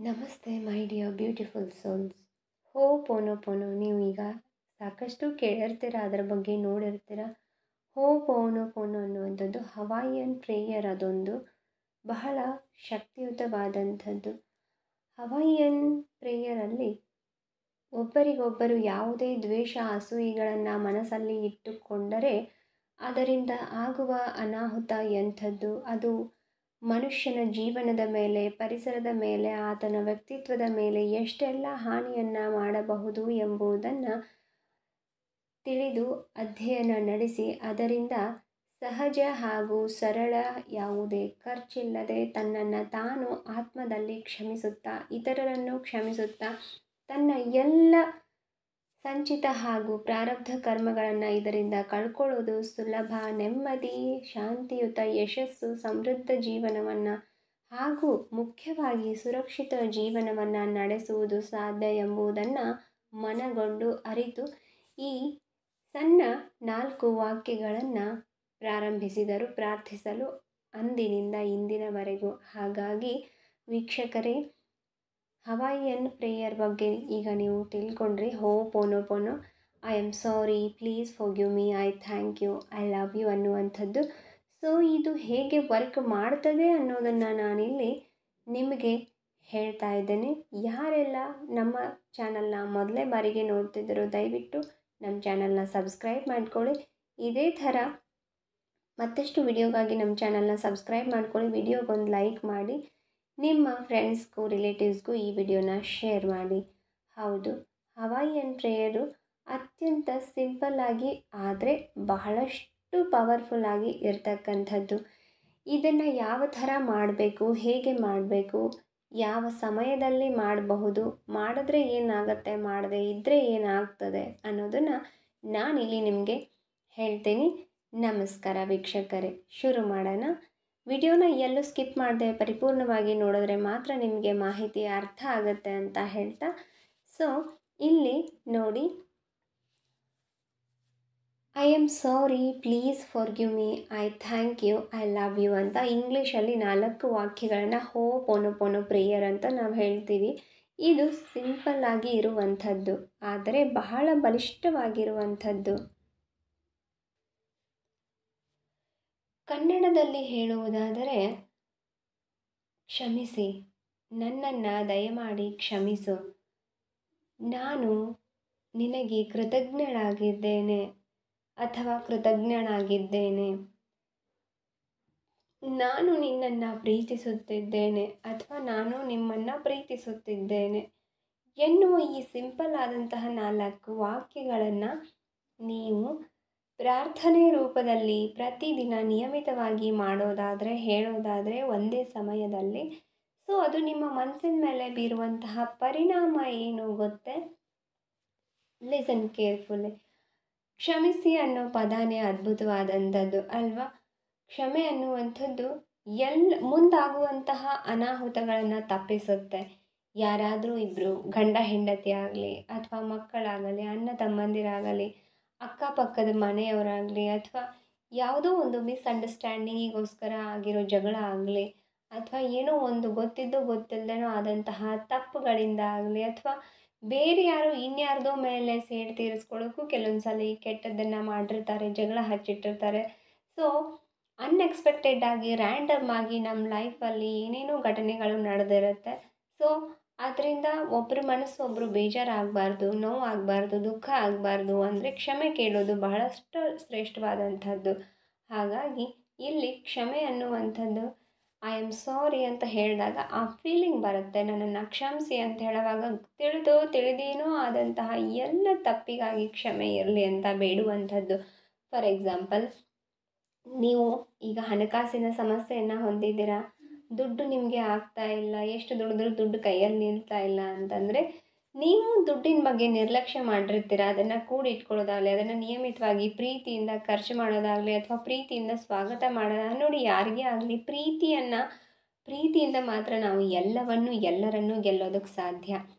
ನಮಸ್ತೆ my dear beautiful souls. ಪೋನೋ ನೀವು ಈಗ ಸಾಕಷ್ಟು ಕೇಳಿರ್ತೀರ, ಅದರ ಬಗ್ಗೆ ನೋಡಿರ್ತೀರ. ಪೋನೋ ಅನ್ನುವಂಥದ್ದು ಹವಾಯಿಯನ್ ಪ್ರೇಯರ್. ಅದೊಂದು ಬಹಳ ಶಕ್ತಿಯುತವಾದಂಥದ್ದು. ಹವಾಯಿಯನ್ ಪ್ರೇಯರಲ್ಲಿ ಒಬ್ಬರಿಗೊಬ್ಬರು ಯಾವುದೇ ದ್ವೇಷ ಅಸೂಯೆಗಳನ್ನು ಮನಸ್ಸಲ್ಲಿ ಇಟ್ಟುಕೊಂಡರೆ ಅದರಿಂದ ಆಗುವ ಅನಾಹುತ ಎಂಥದ್ದು, ಅದು ಮನುಷ್ಯನ ಜೀವನದ ಮೇಲೆ, ಪರಿಸರದ ಮೇಲೆ, ಆತನ ವ್ಯಕ್ತಿತ್ವದ ಮೇಲೆ ಎಷ್ಟೆಲ್ಲ ಹಾನಿಯನ್ನು ಮಾಡಬಹುದು ಎಂಬುದನ್ನು ತಿಳಿದು ಅಧ್ಯಯನ ನಡೆಸಿ ಅದರಿಂದ ಸಹಜ ಹಾಗೂ ಸರಳ, ಯಾವುದೇ ಖರ್ಚಿಲ್ಲದೆ ತನ್ನನ್ನು ತಾನು ಆತ್ಮದಲ್ಲಿ ಕ್ಷಮಿಸುತ್ತಾ, ಇತರರನ್ನು ಕ್ಷಮಿಸುತ್ತಾ, ತನ್ನ ಎಲ್ಲ ಸಂಚಿತ ಹಾಗೂ ಪ್ರಾರಬ್ಧ ಕರ್ಮಗಳನ್ನು ಇದರಿಂದ ಕಳ್ಕೊಳ್ಳೋದು ಸುಲಭ. ನೆಮ್ಮದಿ, ಶಾಂತಿಯುತ, ಯಶಸ್ಸು, ಸಮೃದ್ಧ ಜೀವನವನ್ನು ಹಾಗೂ ಮುಖ್ಯವಾಗಿ ಸುರಕ್ಷಿತ ಜೀವನವನ್ನು ನಡೆಸುವುದು ಸಾಧ್ಯ ಎಂಬುದನ್ನು ಮನಗೊಂಡು ಅರಿತು ಈ ಸಣ್ಣ 4 ವಾಕ್ಯಗಳನ್ನು ಪ್ರಾರಂಭಿಸಿದರು ಪ್ರಾರ್ಥಿಸಲು ಅಂದಿನಿಂದ ಇಂದಿನವರೆಗೂ. ಹಾಗಾಗಿ ವೀಕ್ಷಕರೇ, ಹವಾಯಿಯನ್ ಪ್ರೇಯರ್ ಬಗ್ಗೆ ಈಗ ನೀವು ತಿಳ್ಕೊಂಡ್ರಿ. ಪೋನೋ I am sorry, please forgive me, I thank you, I love you ಅನ್ನುವಂಥದ್ದು. ಸೊ ಇದು ಹೇಗೆ ವರ್ಕ್ ಮಾಡ್ತದೆ ಅನ್ನೋದನ್ನು ನಾನಿಲ್ಲಿ ನಿಮಗೆ ಹೇಳ್ತಾ ಇದ್ದೇನೆ. ಯಾರೆಲ್ಲ ನಮ್ಮ ಚಾನಲ್ನ ಮೊದಲೇ ಬಾರಿಗೆ ನೋಡ್ತಿದ್ದೀರೋ ದಯವಿಟ್ಟು ನಮ್ಮ ಚಾನಲ್ನ ಸಬ್ಸ್ಕ್ರೈಬ್ ಮಾಡ್ಕೊಳ್ಳಿ. ಇದೇ ಥರ ಮತ್ತಷ್ಟು ವಿಡಿಯೋಗಾಗಿ ನಮ್ಮ ಚಾನಲ್ನ ಸಬ್ಸ್ಕ್ರೈಬ್ ಮಾಡ್ಕೊಳ್ಳಿ. ವಿಡಿಯೋಗೊಂದು ಲೈಕ್ ಮಾಡಿ, ನಿಮ್ಮ ಫ್ರೆಂಡ್ಸ್ಗೂ ರಿಲೇಟಿವ್ಸ್ಗೂ ಈ ವಿಡಿಯೋನ ಶೇರ್ ಮಾಡಿ. ಹೌದು, ಹವಾಯಿಯನ್ ಪ್ರೇಯರು ಅತ್ಯಂತ ಸಿಂಪಲ್ಲಾಗಿ ಆದರೆ ಬಹಳಷ್ಟು ಪವರ್ಫುಲ್ಲಾಗಿ ಇರ್ತಕ್ಕಂಥದ್ದು. ಇದನ್ನು ಯಾವ ಥರ ಮಾಡಬೇಕು, ಹೇಗೆ ಮಾಡಬೇಕು, ಯಾವ ಸಮಯದಲ್ಲಿ ಮಾಡಬಹುದು, ಮಾಡಿದ್ರೆ ಏನಾಗುತ್ತೆ, ಮಾಡದೇ ಇದ್ದರೆ ಏನಾಗ್ತದೆ ಅನ್ನೋದನ್ನು ನಾನಿಲ್ಲಿ ನಿಮಗೆ ಹೇಳ್ತೀನಿ. ನಮಸ್ಕಾರ ವೀಕ್ಷಕರೇ, ಶುರು ಮಾಡೋಣ. ವಿಡಿಯೋನ ಎಲ್ಲೂ ಸ್ಕಿಪ್ ಮಾಡದೆ ಪರಿಪೂರ್ಣವಾಗಿ ನೋಡಿದ್ರೆ ಮಾತ್ರ ನಿಮಗೆ ಮಾಹಿತಿ ಅರ್ಥ ಆಗುತ್ತೆ ಅಂತ ಹೇಳ್ತಾ, ಸೊ ಇಲ್ಲಿ ನೋಡಿ, I am sorry, please forgive me, I thank you, I love you ಅಂತ ಇಂಗ್ಲೀಷಲ್ಲಿ 4 ವಾಕ್ಯಗಳನ್ನು ಪೋನೋ ಪ್ರೇಯರ್ ಅಂತ ನಾವು ಹೇಳ್ತೀವಿ. ಇದು ಸಿಂಪಲ್ಲಾಗಿ ಇರುವಂಥದ್ದು ಆದರೆ ಬಹಳ ಬಲಿಷ್ಠವಾಗಿರುವಂಥದ್ದು. ಕನ್ನಡದಲ್ಲಿ ಹೇಳುವುದಾದರೆ, ಕ್ಷಮಿಸಿ, ನನ್ನನ್ನು ದಯಮಾಡಿ ಕ್ಷಮಿಸು, ನಾನು ನಿನಗೆ ಕೃತಜ್ಞಳಾಗಿದ್ದೇನೆ ಅಥವಾ ಕೃತಜ್ಞನಾಗಿದ್ದೇನೆ, ನಾನು ನಿನ್ನನ್ನು ಪ್ರೀತಿಸುತ್ತಿದ್ದೇನೆ ಅಥವಾ ನಾನು ನಿಮ್ಮನ್ನು ಪ್ರೀತಿಸುತ್ತಿದ್ದೇನೆ ಎನ್ನುವ ಈ ಸಿಂಪಲ್ ಆದಂತಹ 4 ವಾಕ್ಯಗಳನ್ನು ನೀವು ಪ್ರಾರ್ಥನೆ ರೂಪದಲ್ಲಿ ಪ್ರತಿದಿನ ನಿಯಮಿತವಾಗಿ ಹೇಳೋದಾದರೆ ಒಂದೇ ಸಮಯದಲ್ಲಿ, ಸೊ ಅದು ನಿಮ್ಮ ಮನಸ್ಸಿನ ಮೇಲೆ ಬೀರುವಂತಹ ಪರಿಣಾಮ ಏನು ಗೊತ್ತೇ? ಲಿಸನ್ ಕೇರ್ಫುಲ್ಲಿ. ಕ್ಷಮಿಸಿ ಅನ್ನೋ ಪದನೇ ಅದ್ಭುತವಾದಂಥದ್ದು ಅಲ್ವಾ? ಕ್ಷಮೆ ಅನ್ನುವಂಥದ್ದು ಮುಂದಾಗುವಂತಹ ಅನಾಹುತಗಳನ್ನು ತಪ್ಪಿಸುತ್ತೆ. ಯಾರಾದರೂ ಇಬ್ಬರು ಗಂಡ ಹೆಂಡತಿ ಆಗಲಿ ಅಥವಾ ಮಕ್ಕಳಾಗಲಿ, ಅಣ್ಣ ತಮ್ಮಂದಿರಾಗಲಿ, ಅಕ್ಕಪಕ್ಕದ ಮನೆಯವರಾಗಲಿ, ಅಥವಾ ಯಾವುದೋ ಒಂದು ಮಿಸ್ಅಂಡರ್ಸ್ಟ್ಯಾಂಡಿಂಗಿಗೋಸ್ಕರ ಆಗಿರೋ ಜಗಳ ಆಗಲಿ, ಅಥವಾ ಏನೋ ಒಂದು ಗೊತ್ತಿದ್ದೋ ಗೊತ್ತಿಲ್ಲದೇನೋ ಆದಂತಹ ತಪ್ಪುಗಳಿಂದ ಆಗಲಿ, ಅಥವಾ ಬೇರೆ ಇನ್ಯಾರ್ದೋ ಮೇಲೆ ಸೇಡು ತೀರಿಸ್ಕೊಳ್ಳೋಕ್ಕೂ ಕೆಲವೊಂದು ಸಲ ಕೆಟ್ಟದ್ದನ್ನು ಮಾಡಿರ್ತಾರೆ, ಜಗಳ ಹಚ್ಚಿಟ್ಟಿರ್ತಾರೆ. ಸೊ ಅನ್ಎಕ್ಸ್ಪೆಕ್ಟೆಡ್ ಆಗಿ, ರ್ಯಾಂಡಮ್ ಆಗಿ ನಮ್ಮ ಲೈಫಲ್ಲಿ ಏನೇನೋ ಘಟನೆಗಳು ನಡೆದಿರುತ್ತೆ. ಸೊ ಅದರಿಂದ ಒಬ್ಬರ ಮನಸ್ಸು ಒಬ್ಬರು ಬೇಜಾರಾಗಬಾರ್ದು, ನೋವಾಗಬಾರ್ದು, ದುಃಖ ಆಗಬಾರ್ದು ಅಂದರೆ ಕ್ಷಮೆ ಕೇಳೋದು ಬಹಳಷ್ಟು ಶ್ರೇಷ್ಠವಾದಂಥದ್ದು. ಹಾಗಾಗಿ ಇಲ್ಲಿ ಕ್ಷಮೆ ಅನ್ನುವಂಥದ್ದು, ಐ ಆಮ್ ಸಾರಿ ಅಂತ ಹೇಳಿದಾಗ ಆ ಫೀಲಿಂಗ್ ಬರುತ್ತೆ. ನನ್ನನ್ನು ಕ್ಷಮಿಸಿ ಅಂತ ಹೇಳುವಾಗ ತಿಳಿದೋ ತಿಳಿದೇನೋ ಆದಂತಹ ಎಲ್ಲ ತಪ್ಪಿಗಾಗಿ ಕ್ಷಮೆ ಇರಲಿ ಅಂತ ಬೇಡುವಂಥದ್ದು. ಫಾರ್ ಎಕ್ಸಾಂಪಲ್, ನೀವು ಈಗ ಹಣಕಾಸಿನ ಸಮಸ್ಯೆಯನ್ನು ಹೊಂದಿದ್ದೀರಾ, ದುಡ್ಡು ನಿಮಗೆ ಆಗ್ತಾ ಇಲ್ಲ, ಎಷ್ಟು ದುಡಿದ್ರೂ ದುಡ್ಡು ಕೈಯಲ್ಲಿ ನಿಲ್ತಾ ಇಲ್ಲ ಅಂತಂದರೆ, ನೀವು ದುಡ್ಡಿನ ಬಗ್ಗೆ ನಿರ್ಲಕ್ಷ್ಯ ಮಾಡಿರ್ತೀರ. ಅದನ್ನು ಕೂಡಿಟ್ಕೊಳ್ಳೋದಾಗಲಿ, ಅದನ್ನು ನಿಯಮಿತವಾಗಿ ಪ್ರೀತಿಯಿಂದ ಖರ್ಚು ಮಾಡೋದಾಗಲಿ, ಅಥವಾ ಪ್ರೀತಿಯಿಂದ ಸ್ವಾಗತ ಮಾಡೋದಾಗಲಿ. ನೋಡಿ, ಯಾರಿಗೇ ಆಗಲಿ ಪ್ರೀತಿಯಿಂದ ಮಾತ್ರ ನಾವು ಎಲ್ಲರನ್ನೂ ಗೆಲ್ಲೋದಕ್ಕೆ ಸಾಧ್ಯ.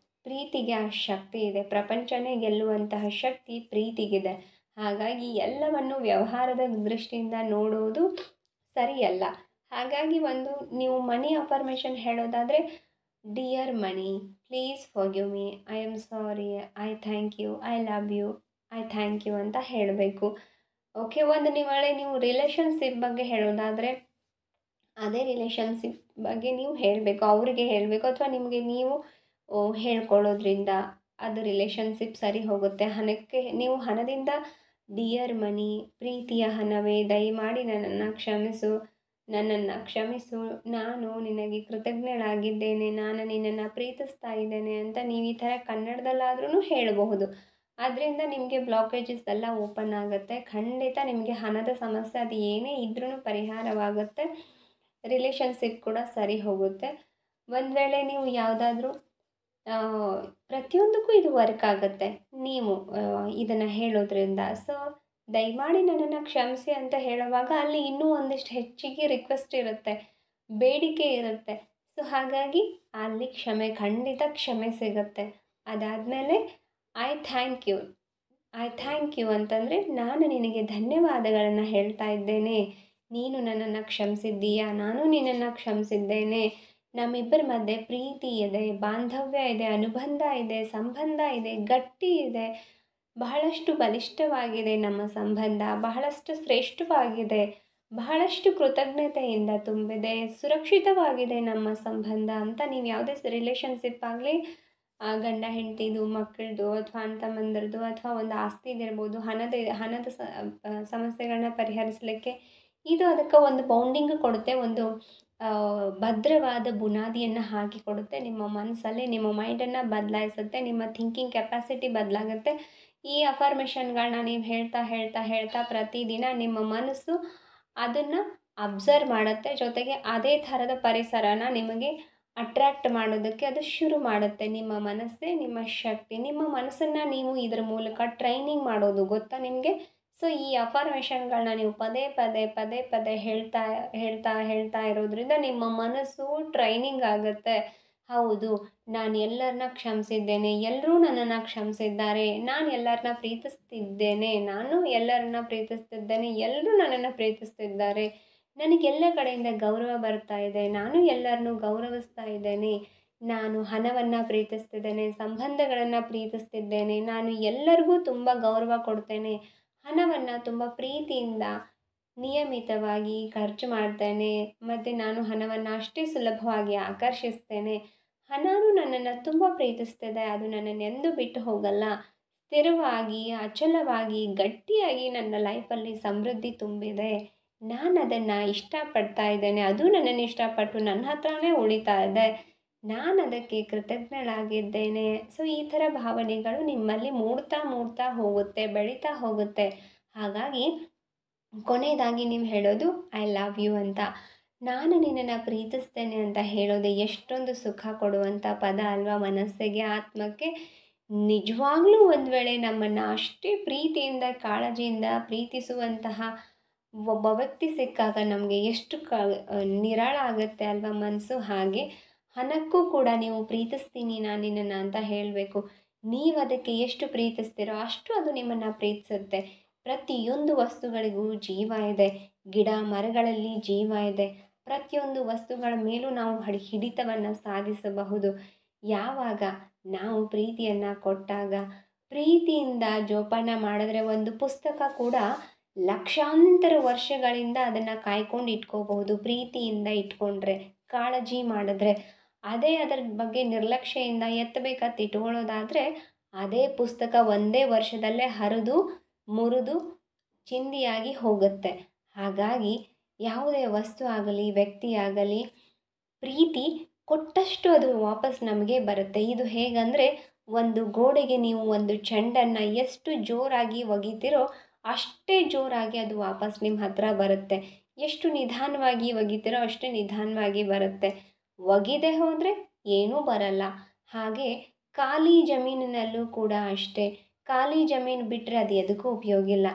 ಪ್ರೀತಿಗೆ ಆ ಶಕ್ತಿ ಇದೆ. ಪ್ರಪಂಚನೇ ಗೆಲ್ಲುವಂತಹ ಶಕ್ತಿ ಪ್ರೀತಿಗಿದೆ. ಹಾಗಾಗಿ ಎಲ್ಲವನ್ನು ವ್ಯವಹಾರದ ದೃಷ್ಟಿಯಿಂದ ನೋಡೋದು ಸರಿಯಲ್ಲ. ಹಾಗಾಗಿ ನೀವು ಮನಿ ಅಫರ್ಮೇಷನ್ ಹೇಳೋದಾದರೆ, dear money, please forgive me, I am sorry, I thank you, I love you, I thank you ಅಂತ ಹೇಳಬೇಕು. ಓಕೆ, ಒಂದು ನೀವು ರಿಲೇಷನ್ಶಿಪ್ ಬಗ್ಗೆ ಹೇಳೋದಾದರೆ ಅದೇ ರಿಲೇಷನ್ಶಿಪ್ ಬಗ್ಗೆ ನೀವು ಹೇಳಬೇಕು, ಅವರಿಗೆ ಹೇಳಬೇಕು, ಅಥವಾ ನಿಮಗೆ ನೀವು ಹೇಳ್ಕೊಳ್ಳೋದ್ರಿಂದ ಅದು ರಿಲೇಷನ್ಶಿಪ್ ಸರಿ ಹೋಗುತ್ತೆ. ಹಣಕ್ಕೆ ನೀವು ಹಣದಿಂದ ಡಿಯರ್ ಮನಿ, ಪ್ರೀತಿಯ ಹಣವೇ ದಯಮಾಡಿ ನನ್ನನ್ನು ಕ್ಷಮಿಸು, ನಾನು ನಿನಗೆ ಕೃತಜ್ಞಳಾಗಿದ್ದೇನೆ, ನಾನು ನಿನ್ನನ್ನು ಪ್ರೀತಿಸ್ತಾ ಇದ್ದೇನೆ ಅಂತ ನೀವು ಈ ಥರ ಕನ್ನಡದಲ್ಲಾದ್ರೂ ಹೇಳಬಹುದು. ಅದರಿಂದ ನಿಮಗೆ ಬ್ಲಾಕೇಜಸ್ ಎಲ್ಲ ಓಪನ್ ಆಗುತ್ತೆ. ಖಂಡಿತ ನಿಮಗೆ ಹಣದ ಸಮಸ್ಯೆ ಅದು ಏನೇ ಇದ್ರೂ ಪರಿಹಾರವಾಗುತ್ತೆ. ರಿಲೇಷನ್ಶಿಪ್ ಕೂಡ ಸರಿ ಹೋಗುತ್ತೆ. ಒಂದು ವೇಳೆ ನೀವು ಯಾವುದಾದ್ರೂ ಪ್ರತಿಯೊಂದಕ್ಕೂ ಇದು ವರ್ಕ್ ಆಗುತ್ತೆ ನೀವು ಇದನ್ನು ಹೇಳೋದ್ರಿಂದ. ಸೊ ದಯಮಾಡಿ ನನ್ನನ್ನು ಕ್ಷಮಿಸಿ ಅಂತ ಹೇಳುವಾಗ ಅಲ್ಲಿ ಇನ್ನೂ ಒಂದಿಷ್ಟು ಹೆಚ್ಚಿಗೆ ರಿಕ್ವೆಸ್ಟ್ ಇರುತ್ತೆ, ಬೇಡಿಕೆ ಇರುತ್ತೆ. ಸೊ ಹಾಗಾಗಿ ಅಲ್ಲಿ ಖಂಡಿತ ಕ್ಷಮೆ ಸಿಗುತ್ತೆ. ಅದಾದಮೇಲೆ ಐ ಥ್ಯಾಂಕ್ ಯು ಅಂತಂದರೆ ನಾನು ನಿನಗೆ ಧನ್ಯವಾದಗಳನ್ನು ಹೇಳ್ತಾ ಇದ್ದೇನೆ, ನೀನು ನನ್ನನ್ನು ಕ್ಷಮಿಸಿದ್ದೀಯಾ, ನಾನು ನಿನ್ನನ್ನು ಕ್ಷಮಿಸಿದ್ದೇನೆ, ನಮ್ಮಿಬ್ಬರ ಮಧ್ಯೆ ಪ್ರೀತಿ ಇದೆ, ಬಾಂಧವ್ಯ ಇದೆ, ಅನುಬಂಧ ಇದೆ, ಸಂಬಂಧ ಇದೆ, ಗಟ್ಟಿ ಇದೆ, ಬಹಳಷ್ಟು ಬಲಿಷ್ಠವಾಗಿದೆ ನಮ್ಮ ಸಂಬಂಧ, ಬಹಳಷ್ಟು ಶ್ರೇಷ್ಠವಾಗಿದೆ, ಬಹಳಷ್ಟು ಕೃತಜ್ಞತೆಯಿಂದ ತುಂಬಿದೆ, ಸುರಕ್ಷಿತವಾಗಿದೆ ನಮ್ಮ ಸಂಬಂಧ ಅಂತ ನೀವು ಯಾವುದೇ ರಿಲೇಷನ್ಶಿಪ್ ಆಗಲಿ, ಗಂಡ ಹೆಂಡತಿದು, ಮಕ್ಕಳದು, ಅಥವಾ ಅಣ್ಣ ತಮ್ಮಂದಿರದು, ಅಥವಾ ಒಂದು ಆಸ್ತಿದಿರ್ಬೋದು, ಹಣದ ಸಮಸ್ಯೆಗಳನ್ನ ಪರಿಹರಿಸಲಿಕ್ಕೆ ಇದು ಅದಕ್ಕೆ ಒಂದು ಬೌಂಡಿಂಗ್ ಕೊಡುತ್ತೆ, ಒಂದು ಭದ್ರವಾದ ಬುನಾದಿಯನ್ನು ಹಾಕಿ ಕೊಡುತ್ತೆ. ನಿಮ್ಮ ಮನಸ್ಸಲ್ಲಿ ನಿಮ್ಮ ಮೈಂಡನ್ನು ಬದಲಾಯಿಸುತ್ತೆ, ನಿಮ್ಮ ಥಿಂಕಿಂಗ್ ಕೆಪಾಸಿಟಿ ಬದಲಾಗುತ್ತೆ. ಈ ಅಫರ್ಮೇಷನ್ಗಳನ್ನ ನೀವು ಹೇಳ್ತಾ ಪ್ರತಿದಿನ ನಿಮ್ಮ ಮನಸ್ಸು ಅದನ್ನು ಅಬ್ಸರ್ವ್ ಮಾಡುತ್ತೆ. ಜೊತೆಗೆ ಅದೇ ಥರದ ಪರಿಸರನ ನಿಮಗೆ ಅಟ್ರ್ಯಾಕ್ಟ್ ಮಾಡೋದಕ್ಕೆ ಅದು ಶುರು ಮಾಡುತ್ತೆ. ನಿಮ್ಮ ಮನಸ್ಸೇ ನಿಮ್ಮ ಶಕ್ತಿ. ನಿಮ್ಮ ಮನಸ್ಸನ್ನು ನೀವು ಇದರ ಮೂಲಕ ಟ್ರೈನಿಂಗ್ ಮಾಡೋದು ಗೊತ್ತಾ ನಿಮಗೆ? ಸೊ ಈ ಅಫರ್ಮೇಷನ್ಗಳನ್ನ ನೀವು ಪದೇ ಪದೇ ಹೇಳ್ತಾ ಇರೋದ್ರಿಂದ ನಿಮ್ಮ ಮನಸ್ಸು ಟ್ರೈನಿಂಗ್ ಆಗುತ್ತೆ. ಹೌದು, ನಾನು ಎಲ್ಲರನ್ನ ಕ್ಷಮಿಸಿದ್ದೇನೆ, ಎಲ್ಲರೂ ನನ್ನನ್ನು ಕ್ಷಮಿಸಿದ್ದಾರೆ, ನಾನು ಎಲ್ಲರನ್ನ ಪ್ರೀತಿಸ್ತಿದ್ದೇನೆ, ಎಲ್ಲರೂ ನನ್ನನ್ನು ಪ್ರೀತಿಸ್ತಿದ್ದಾರೆ, ನನಗೆಲ್ಲ ಕಡೆಯಿಂದ ಗೌರವ ಬರ್ತಾ ಇದೆ, ನಾನು ಎಲ್ಲರನ್ನೂ ಗೌರವಿಸ್ತಾ ಇದ್ದೇನೆ, ನಾನು ಹಣವನ್ನು ಪ್ರೀತಿಸ್ತಿದ್ದೇನೆ, ಸಂಬಂಧಗಳನ್ನು ಪ್ರೀತಿಸ್ತಿದ್ದೇನೆ, ನಾನು ಎಲ್ಲರಿಗೂ ತುಂಬ ಗೌರವ ಕೊಡ್ತೇನೆ, ಹಣವನ್ನು ತುಂಬ ಪ್ರೀತಿಯಿಂದ ನಿಯಮಿತವಾಗಿ ಖರ್ಚು ಮಾಡ್ತೇನೆ, ಮತ್ತು ನಾನು ಹಣವನ್ನು ಅಷ್ಟೇ ಸುಲಭವಾಗಿ ಆಕರ್ಷಿಸ್ತೇನೆ, ಹಣವೂ ನನ್ನನ್ನು ತುಂಬ ಪ್ರೀತಿಸ್ತಿದೆ, ಅದು ನನ್ನನ್ನೆಂದೂ ಬಿಟ್ಟು ಹೋಗಲ್ಲ, ಸ್ಥಿರವಾಗಿ ಅಚಲವಾಗಿ ಗಟ್ಟಿಯಾಗಿ ನನ್ನ ಲೈಫಲ್ಲಿ ಸಮೃದ್ಧಿ ತುಂಬಿದೆ, ನಾನು ಅದನ್ನು ಇಷ್ಟಪಡ್ತಾ ಇದ್ದೇನೆ, ಅದು ನನ್ನನ್ನು ಇಷ್ಟಪಟ್ಟು ನನ್ನ ಹತ್ರನೇ ಉಳಿತಾ ಇದೆ, ನಾನು ಅದಕ್ಕೆ ಕೃತಜ್ಞಳಾಗಿದ್ದೇನೆ. ಸೊ ಈ ಥರ ಭಾವನೆಗಳು ನಿಮ್ಮಲ್ಲಿ ಮೂಡ್ತಾ ಹೋಗುತ್ತೆ, ಬೆಳೀತಾ ಹೋಗುತ್ತೆ. ಹಾಗಾಗಿ ಕೊನೆಯದಾಗಿ ನೀವು ಹೇಳೋದು ಐ ಲವ್ ಯು ಅಂತ. ನಾನು ನಿನ್ನನ್ನು ಪ್ರೀತಿಸ್ತೇನೆ ಅಂತ ಹೇಳೋದು ಎಷ್ಟೊಂದು ಸುಖ ಕೊಡುವಂಥ ಪದ ಅಲ್ವಾ ಮನಸ್ಸಿಗೆ, ಆತ್ಮಕ್ಕೆ. ನಿಜವಾಗ್ಲೂ ಒಂದು ವೇಳೆ ನಮ್ಮನ್ನು ಅಷ್ಟೇ ಪ್ರೀತಿಯಿಂದ ಕಾಳಜಿಯಿಂದ ಪ್ರೀತಿಸುವಂತಹ ಒಬ್ಬ ವ್ಯಕ್ತಿ ಸಿಕ್ಕಾಗ ನಮಗೆ ಎಷ್ಟು ನಿರಾಳ ಆಗುತ್ತೆ ಅಲ್ವಾ ಮನಸ್ಸು. ಹಾಗೆ ಹಣಕ್ಕೂ ಕೂಡ ನೀವು ಪ್ರೀತಿಸ್ತೀನಿ ನಾನು ನಿನ್ನನ್ನು ಅಂತ ಹೇಳಬೇಕು. ನೀವು ಅದಕ್ಕೆ ಎಷ್ಟು ಪ್ರೀತಿಸ್ತೀರೋ ಅಷ್ಟು ಅದು ನಿಮ್ಮನ್ನು ಪ್ರೀತಿಸುತ್ತೆ. ಪ್ರತಿಯೊಂದು ವಸ್ತುಗಳಿಗೂ ಜೀವ ಇದೆ, ಗಿಡ ಮರಗಳಲ್ಲಿ ಜೀವ ಇದೆ, ಪ್ರತಿಯೊಂದು ವಸ್ತುಗಳ ಮೇಲೂ ನಾವು ಹಿಡಿತವನ್ನು ಸಾಧಿಸಬಹುದು ಯಾವಾಗ ನಾವು ಪ್ರೀತಿಯನ್ನು ಕೊಟ್ಟಾಗ. ಪ್ರೀತಿಯಿಂದ ಜೋಪಾನ ಮಾಡಿದ್ರೆ ಒಂದು ಪುಸ್ತಕ ಕೂಡ ಲಕ್ಷಾಂತರ ವರ್ಷಗಳಿಂದ ಅದನ್ನು ಕಾಯ್ಕೊಂಡು ಇಟ್ಕೋಬಹುದು ಪ್ರೀತಿಯಿಂದ ಇಟ್ಕೊಂಡ್ರೆ, ಕಾಳಜಿ ಮಾಡಿದ್ರೆ. ಅದೇ ಅದರ ಬಗ್ಗೆ ನಿರ್ಲಕ್ಷ್ಯೆಯಿಂದ ಎತ್ತಬೇಕಂತ ಇಟ್ಕೊಳ್ಳೋದಾದರೆ ಅದೇ ಪುಸ್ತಕ ಒಂದೇ ವರ್ಷದಲ್ಲೇ ಹರಿದು ಮುರಿದು ಚಿಂದಿಯಾಗಿ ಹೋಗುತ್ತೆ. ಹಾಗಾಗಿ ಯಾವುದೇ ವಸ್ತು ಆಗಲಿ ವ್ಯಕ್ತಿ ಆಗಲಿ ಪ್ರೀತಿ ಕೊಟ್ಟಷ್ಟು ಅದು ವಾಪಸ್ ನಮಗೆ ಬರುತ್ತೆ. ಇದು ಹೇಗಂದರೆ, ಒಂದು ಗೋಡೆಗೆ ನೀವು ಒಂದು ಚೆಂಡನ್ನು ಎಷ್ಟು ಜೋರಾಗಿ ಒಗಿತೀರೋ ಅಷ್ಟೇ ಜೋರಾಗಿ ಅದು ವಾಪಸ್ ನಿಮ್ಮ ಹತ್ರ ಬರುತ್ತೆ. ಎಷ್ಟು ನಿಧಾನವಾಗಿ ಒಗಿತೀರೋ ಅಷ್ಟೇ ನಿಧಾನವಾಗಿ ಬರುತ್ತೆ. ಒಗಿದೇ ಹೋದರೆ ಏನೂ ಬರಲ್ಲ. ಹಾಗೆ ಖಾಲಿ ಜಮೀನಿನಲ್ಲೂ ಕೂಡ ಅಷ್ಟೇ, ಖಾಲಿ ಜಮೀನು ಬಿಟ್ಟರೆ ಅದು ಎದಕ್ಕೂ ಉಪಯೋಗ ಇಲ್ಲ.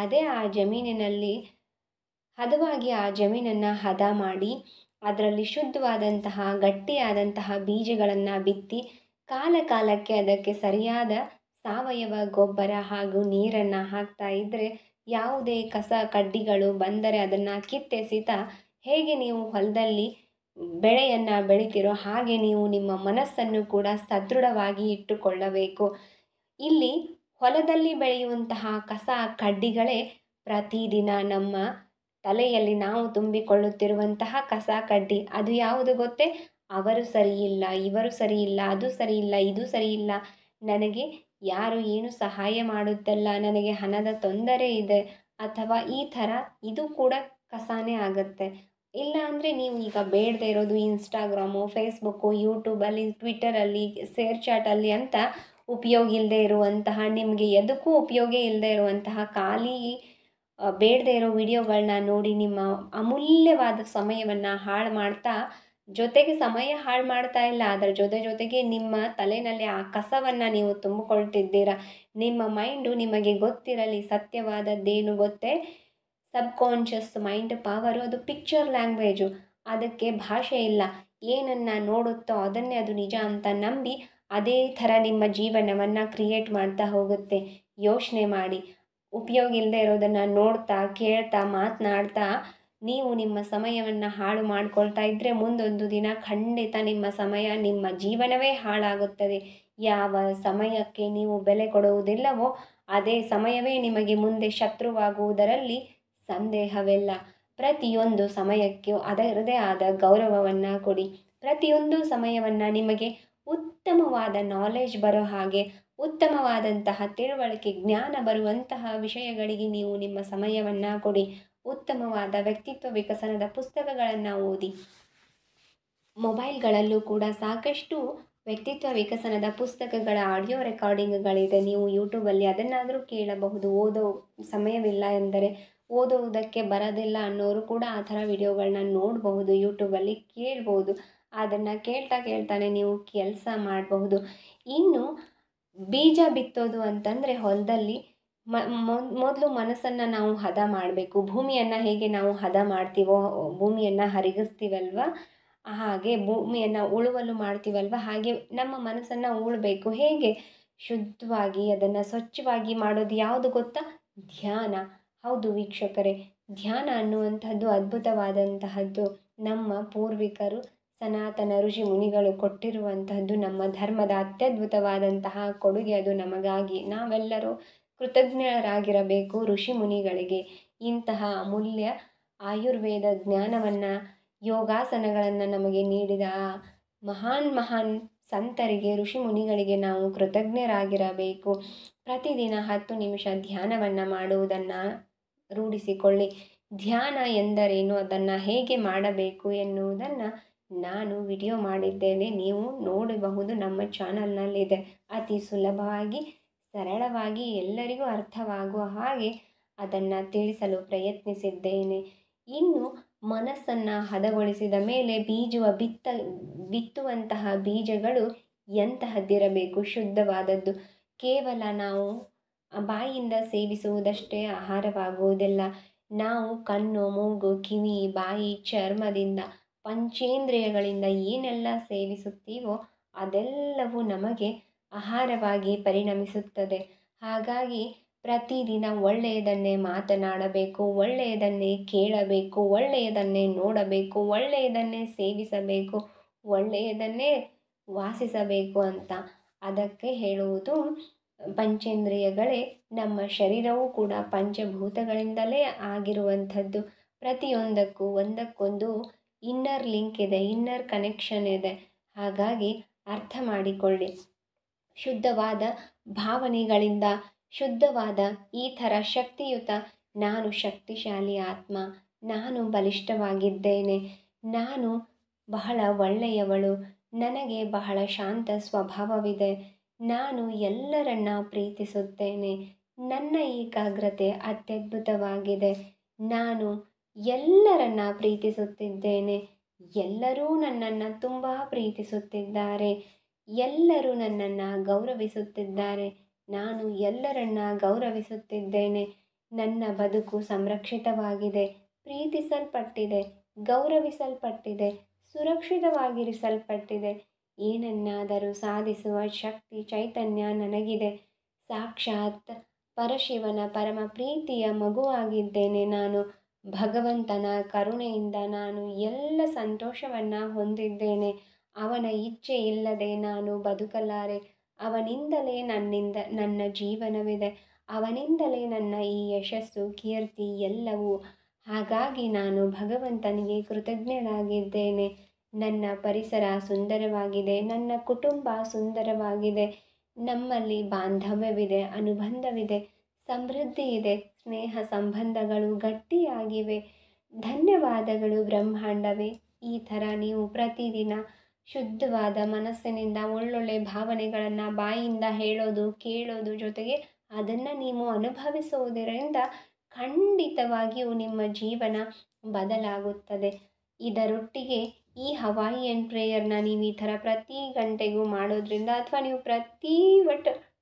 ಅದೇ ಆ ಜಮೀನಿನಲ್ಲಿ ಹದವಾಗಿ ಆ ಜಮೀನನ್ನು ಹದ ಮಾಡಿ ಅದರಲ್ಲಿ ಶುದ್ಧವಾದಂತಹ ಗಟ್ಟಿಯಾದಂತಹ ಬೀಜಗಳನ್ನು ಬಿತ್ತಿ ಕಾಲಕ್ಕೆ ಅದಕ್ಕೆ ಸರಿಯಾದ ಸಾವಯವ ಗೊಬ್ಬರ ಹಾಗೂ ನೀರನ್ನು ಹಾಕ್ತಾ ಇದ್ದರೆ ಯಾವುದೇ ಕಸ ಕಡ್ಡಿಗಳು ಬಂದರೆ ಅದನ್ನು ಕಿತ್ತೆಸೆತಾ ಹೇಗೆ ನೀವು ಹೊಲದಲ್ಲಿ ಬೆಳೆಯನ್ನು ಬೆಳಿತೀರೋ ಹಾಗೆ ನೀವು ನಿಮ್ಮ ಮನಸ್ಸನ್ನು ಕೂಡ ಸದೃಢವಾಗಿ ಇಟ್ಟುಕೊಳ್ಳಬೇಕು. ಇಲ್ಲಿ ಹೊಲದಲ್ಲಿ ಬೆಳೆಯುವಂತಹ ಕಸ ಕಡ್ಡಿಗಳೇ ಪ್ರತಿದಿನ ನಮ್ಮ ತಲೆಯಲ್ಲಿ ನಾವು ತುಂಬಿಕೊಳ್ಳುತ್ತಿರುವಂತಹ ಕಸ ಕಡ್ಡಿ. ಅದು ಯಾವುದು ಗೊತ್ತೇ? ಅವರು ಸರಿಯಿಲ್ಲ, ಇವರು ಸರಿಯಿಲ್ಲ, ಅದು ಸರಿಯಿಲ್ಲ, ಇದು ಸರಿಯಿಲ್ಲ, ನನಗೆ ಯಾರು ಏನು ಸಹಾಯ ಮಾಡುತ್ತಲ್ಲ, ನನಗೆ ಹಣದ ತೊಂದರೆ ಇದೆ, ಅಥವಾ ಈ ಥರ ಇದು ಕೂಡ ಕಸಾನೇ ಆಗುತ್ತೆ. ಇಲ್ಲ ಅಂದರೆ ನೀವು ಈಗ ಬೇಡದೇ ಇರೋದು ಇನ್ಸ್ಟಾಗ್ರಾಮು, ಫೇಸ್ಬುಕ್ಕು, ಯೂಟ್ಯೂಬಲ್ಲಿ, ಟ್ವಿಟ್ಟರಲ್ಲಿ, ಶೇರ್ ಚಾಟಲ್ಲಿ ಅಂತ ಉಪಯೋಗ ಇಲ್ಲದೆ ಇರುವಂತಹ, ನಿಮಗೆ ಎದಕ್ಕೂ ಉಪಯೋಗ ಇಲ್ಲದೆ ಇರುವಂತಹ ಖಾಲಿ ಬೇಡದೇ ಇರೋ ವಿಡಿಯೋಗಳನ್ನ ನೋಡಿ ನಿಮ್ಮ ಅಮೂಲ್ಯವಾದ ಸಮಯವನ್ನು ಹಾಳು ಮಾಡ್ತಾ, ಜೊತೆಗೆ ಸಮಯ ಹಾಳು ಮಾಡ್ತಾ ಇಲ್ಲ, ಅದರ ಜೊತೆಗೆ ನಿಮ್ಮ ತಲೆಯಲ್ಲಿ ಆ ಕಸವನ್ನು ನೀವು ತುಂಬಿಕೊಳ್ತಿದ್ದೀರ. ನಿಮ್ಮ ಮೈಂಡು, ನಿಮಗೆ ಗೊತ್ತಿರಲಿ, ಸತ್ಯವಾದದ್ದೇನು ಗೊತ್ತೇ? ಸಬ್ಕಾನ್ಷಿಯಸ್ ಮೈಂಡ್ ಪವರು ಅದು ಪಿಕ್ಚರ್ ಲ್ಯಾಂಗ್ವೇಜು. ಅದಕ್ಕೆ ಭಾಷೆ ಇಲ್ಲ. ಏನನ್ನು ನೋಡುತ್ತೋ ಅದನ್ನೇ ಅದು ನಿಜ ಅಂತ ನಂಬಿ ಅದೇ ಥರ ನಿಮ್ಮ ಜೀವನವನ್ನು ಕ್ರಿಯೇಟ್ ಮಾಡ್ತಾ ಹೋಗುತ್ತೆ. ಯೋಚನೆ ಮಾಡಿ. ಉಪಯೋಗ ಇಲ್ಲದೆ ಇರೋದನ್ನು ನೋಡ್ತಾ, ಕೇಳ್ತಾ, ಮಾತನಾಡ್ತಾ ನೀವು ನಿಮ್ಮ ಸಮಯವನ್ನು ಹಾಳು ಮಾಡಿಕೊಳ್ತಾ ಇದ್ದರೆ ಮುಂದೊಂದು ದಿನ ಖಂಡಿತ ನಿಮ್ಮ ಸಮಯ, ನಿಮ್ಮ ಜೀವನವೇ ಹಾಳಾಗುತ್ತದೆ. ಯಾವ ಸಮಯಕ್ಕೆ ನೀವು ಬೆಲೆ ಕೊಡುವುದಿಲ್ಲವೋ ಅದೇ ಸಮಯವೇ ನಿಮಗೆ ಮುಂದೆ ಶತ್ರುವಾಗುವುದರಲ್ಲಿ ಸಂದೇಹವಿಲ್ಲ. ಪ್ರತಿಯೊಂದು ಸಮಯಕ್ಕೂ ಅದರದೇ ಆದ ಗೌರವವನ್ನು ಕೊಡಿ. ಪ್ರತಿಯೊಂದು ಸಮಯವನ್ನು ನಿಮಗೆ ಉತ್ತಮವಾದ ನಾಲೆಜ್ ಬರೋ ಹಾಗೆ, ಉತ್ತಮವಾದಂತಹ ತಿಳುವಳಿಕೆ, ಜ್ಞಾನ ಬರುವಂತಹ ವಿಷಯಗಳಿಗೆ ನೀವು ನಿಮ್ಮ ಸಮಯವನ್ನು ಕೊಡಿ. ಉತ್ತಮವಾದ ವ್ಯಕ್ತಿತ್ವ ವಿಕಸನದ ಪುಸ್ತಕಗಳನ್ನು ಓದಿ. ಮೊಬೈಲ್ಗಳಲ್ಲೂ ಕೂಡ ಸಾಕಷ್ಟು ವ್ಯಕ್ತಿತ್ವ ವಿಕಸನದ ಪುಸ್ತಕಗಳ ಆಡಿಯೋ ರೆಕಾರ್ಡಿಂಗ್ಗಳಿದೆ. ನೀವು ಯೂಟ್ಯೂಬಲ್ಲಿ ಅದನ್ನಾದರೂ ಕೇಳಬಹುದು. ಓದೋ ಸಮಯವಿಲ್ಲ ಎಂದರೆ, ಓದುವುದಕ್ಕೆ ಬರೋದಿಲ್ಲ ಅನ್ನೋರು ಕೂಡ ಆ ಥರ ವಿಡಿಯೋಗಳನ್ನ ನೋಡಬಹುದು, ಯೂಟ್ಯೂಬಲ್ಲಿ ಕೇಳ್ಬೋದು. ಅದನ್ನು ಕೇಳ್ತಾನೆ ನೀವು ಕೆಲಸ ಮಾಡಬಹುದು. ಇನ್ನು ಬೀಜ ಬಿತ್ತೋದು ಅಂತಂದರೆ ಹೊಲದಲ್ಲಿ ಮೊದಲು ಮನಸ್ಸನ್ನು ನಾವು ಹದ ಮಾಡಬೇಕು. ಭೂಮಿಯನ್ನು ಹೇಗೆ ನಾವು ಹದ ಮಾಡ್ತೀವೋ, ಭೂಮಿಯನ್ನು ಹರಿಗಿಸ್ತೀವಲ್ವ, ಹಾಗೆ ಭೂಮಿಯನ್ನು ಉಳುವಲು ಮಾಡ್ತೀವಲ್ವ, ಹಾಗೆ ನಮ್ಮ ಮನಸ್ಸನ್ನು ಉಳಬೇಕು. ಹೇಗೆ? ಶುದ್ಧವಾಗಿ, ಅದನ್ನು ಸ್ವಚ್ಛವಾಗಿ ಮಾಡೋದು ಯಾವುದು ಗೊತ್ತಾ? ಧ್ಯಾನ. ಹೌದು ವೀಕ್ಷಕರೇ, ಧ್ಯಾನ ಅನ್ನುವಂಥದ್ದು ಅದ್ಭುತವಾದಂತಹದ್ದು. ನಮ್ಮ ಪೂರ್ವಿಕರು, ಸನಾತನ ಋಷಿ ಮುನಿಗಳು ಕೊಟ್ಟಿರುವಂತಹದ್ದು, ನಮ್ಮ ಧರ್ಮದ ಅತ್ಯದ್ಭುತವಾದಂತಹ ಕೊಡುಗೆ. ಅದು ನಮಗಾಗಿ ನಾವೆಲ್ಲರೂ ಕೃತಜ್ಞರಾಗಿರಬೇಕು ಋಷಿ ಮುನಿಗಳಿಗೆ. ಇಂತಹ ಅಮೂಲ್ಯ ಆಯುರ್ವೇದ ಜ್ಞಾನವನ್ನು, ಯೋಗಾಸನಗಳನ್ನು ನಮಗೆ ನೀಡಿದ ಮಹಾನ್ ಸಂತರಿಗೆ, ಋಷಿ ಮುನಿಗಳಿಗೆ ನಾವು ಕೃತಜ್ಞರಾಗಿರಬೇಕು. ಪ್ರತಿದಿನ 10 ನಿಮಿಷ ಧ್ಯಾನವನ್ನು ಮಾಡುವುದನ್ನು ರೂಢಿಸಿಕೊಳ್ಳಿ. ಧ್ಯಾನ ಎಂದರೇನು, ಅದನ್ನು ಹೇಗೆ ಮಾಡಬೇಕು ಎನ್ನುವುದನ್ನು ನಾನು ವಿಡಿಯೋ ಮಾಡಿದ್ದೇನೆ. ನೀವು ನೋಡಬಹುದು, ನಮ್ಮ ಚಾನಲ್ನಲ್ಲಿದೆ. ಅತಿ ಸುಲಭವಾಗಿ, ಸರಳವಾಗಿ, ಎಲ್ಲರಿಗೂ ಅರ್ಥವಾಗುವ ಹಾಗೆ ಅದನ್ನು ತಿಳಿಸಲು ಪ್ರಯತ್ನಿಸಿದ್ದೇನೆ. ಇನ್ನು ಮನಸ್ಸನ್ನು ಹದಗೊಳಿಸಿದ ಮೇಲೆ ಬಿತ್ತುವಂತಹ ಬೀಜಗಳು ಎಂತಹದ್ದಿರಬೇಕು? ಶುದ್ಧವಾದದ್ದು. ಕೇವಲ ನಾವು ಬಾಯಿಯಿಂದ ಸೇವಿಸುವುದಷ್ಟೇ ಆಹಾರವಾಗುವುದಿಲ್ಲ. ನಾವು ಕಣ್ಣು, ಮೂಗು, ಕಿವಿ, ಬಾಯಿ, ಚರ್ಮದಿಂದ, ಪಂಚೇಂದ್ರಿಯಗಳಿಂದ ಏನೆಲ್ಲ ಸೇವಿಸುತ್ತೀವೋ ಅದೆಲ್ಲವೂ ನಮಗೆ ಆಹಾರವಾಗಿ ಪರಿಣಮಿಸುತ್ತದೆ. ಹಾಗಾಗಿ ಪ್ರತಿದಿನ ಒಳ್ಳೆಯದನ್ನೇ ಮಾತನಾಡಬೇಕು, ಒಳ್ಳೆಯದನ್ನೇ ಕೇಳಬೇಕು, ಒಳ್ಳೆಯದನ್ನೇ ನೋಡಬೇಕು, ಒಳ್ಳೆಯದನ್ನೇ ಸೇವಿಸಬೇಕು, ಒಳ್ಳೆಯದನ್ನೇ ವಾಸಿಸಬೇಕು ಅಂತ. ಅದಕ್ಕೆ ಹೇಳುವುದು ಪಂಚೇಂದ್ರಿಯಗಳೇ. ನಮ್ಮ ಶರೀರವೂ ಕೂಡ ಪಂಚಭೂತಗಳಿಂದಲೇ ಆಗಿರುವಂಥದ್ದು. ಪ್ರತಿಯೊಂದಕ್ಕೂ ಒಂದಕ್ಕೊಂದು ಇನ್ನರ್ ಲಿಂಕ್ ಇದೆ, ಇನ್ನರ್ ಕನೆಕ್ಷನ್ ಇದೆ. ಹಾಗಾಗಿ ಅರ್ಥ ಮಾಡಿಕೊಳ್ಳಿ. ಶುದ್ಧವಾದ ಭಾವನೆಗಳಿಂದ, ಶುದ್ಧವಾದ ಈ ಥರ ಶಕ್ತಿಯುತ, ನಾನು ಶಕ್ತಿಶಾಲಿ ಆತ್ಮ, ನಾನು ಬಲಿಷ್ಠವಾಗಿದ್ದೇನೆ, ನಾನು ಬಹಳ ಒಳ್ಳೆಯವಳು, ನನಗೆ ಬಹಳ ಶಾಂತ ಸ್ವಭಾವವಿದೆ, ನಾನು ಎಲ್ಲರನ್ನ ಪ್ರೀತಿಸುತ್ತೇನೆ, ನನ್ನ ಏಕಾಗ್ರತೆ ಅತ್ಯದ್ಭುತವಾಗಿದೆ, ನಾನು ಎಲ್ಲರನ್ನ ಪ್ರೀತಿಸುತ್ತಿದ್ದೇನೆ, ಎಲ್ಲರೂ ನನ್ನನ್ನು ತುಂಬ ಪ್ರೀತಿಸುತ್ತಿದ್ದಾರೆ, ಎಲ್ಲರೂ ನನ್ನನ್ನು ಗೌರವಿಸುತ್ತಿದ್ದಾರೆ, ನಾನು ಎಲ್ಲರನ್ನ ಗೌರವಿಸುತ್ತಿದ್ದೇನೆ, ನನ್ನ ಬದುಕು ಸಂರಕ್ಷಿತವಾಗಿದೆ, ಪ್ರೀತಿಸಲ್ಪಟ್ಟಿದೆ, ಗೌರವಿಸಲ್ಪಟ್ಟಿದೆ, ಸುರಕ್ಷಿತವಾಗಿರಿಸಲ್ಪಟ್ಟಿದೆ. ಏನನ್ನಾದರೂ ಸಾಧಿಸುವ ಶಕ್ತಿ, ಚೈತನ್ಯ ನನಗಿದೆ. ಸಾಕ್ಷಾತ್ ಪರಶಿವನ ಪರಮ ಪ್ರೀತಿಯ ಮಗುವಾಗಿದ್ದೇನೆ ನಾನು. ಭಗವಂತನ ಕರುಣೆಯಿಂದ ನಾನು ಎಲ್ಲ ಸಂತೋಷವನ್ನು ಹೊಂದಿದ್ದೇನೆ. ಅವನ ಇಚ್ಛೆ ಇಲ್ಲದೆ ನಾನು ಬದುಕಲಾರೆ. ಅವನಿಂದಲೇ ನನ್ನ ಜೀವನವಿದೆ. ಅವನಿಂದಲೇ ನನ್ನ ಈ ಯಶಸ್ಸು, ಕೀರ್ತಿ ಎಲ್ಲವೂ. ಹಾಗಾಗಿ ನಾನು ಭಗವಂತನಿಗೆ ಕೃತಜ್ಞನಾಗಿದ್ದೇನೆ. ನನ್ನ ಪರಿಸರ ಸುಂದರವಾಗಿದೆ, ನನ್ನ ಕುಟುಂಬ ಸುಂದರವಾಗಿದೆ, ನಮ್ಮಲ್ಲಿ ಬಾಂಧವ್ಯವಿದೆ, ಅನುಬಂಧವಿದೆ, ಸಮೃದ್ಧಿ ಇದೆ, ಸ್ನೇಹ ಸಂಬಂಧಗಳು ಗಟ್ಟಿಯಾಗಿವೆ. ಧನ್ಯವಾದಗಳು ಬ್ರಹ್ಮಾಂಡವೇ. ಈ ಥರ ನೀವು ಪ್ರತಿದಿನ ಶುದ್ಧವಾದ ಮನಸ್ಸಿನಿಂದ ಒಳ್ಳೊಳ್ಳೆ ಭಾವನೆಗಳನ್ನು ಬಾಯಿಂದ ಹೇಳೋದು, ಕೇಳೋದು, ಜೊತೆಗೆ ಅದನ್ನು ನೀವು ಅನುಭವಿಸುವುದರಿಂದ ಖಂಡಿತವಾಗಿಯೂ ನಿಮ್ಮ ಜೀವನ ಬದಲಾಗುತ್ತದೆ. ಇದರೊಟ್ಟಿಗೆ ಈ ಹವಾಯಿಯನ್ ಪ್ರೇಯರ್ನ ನೀವು ಈ ಥರ ಪ್ರತಿ ಗಂಟೆಗೂ ಮಾಡೋದ್ರಿಂದ, ಅಥವಾ ನೀವು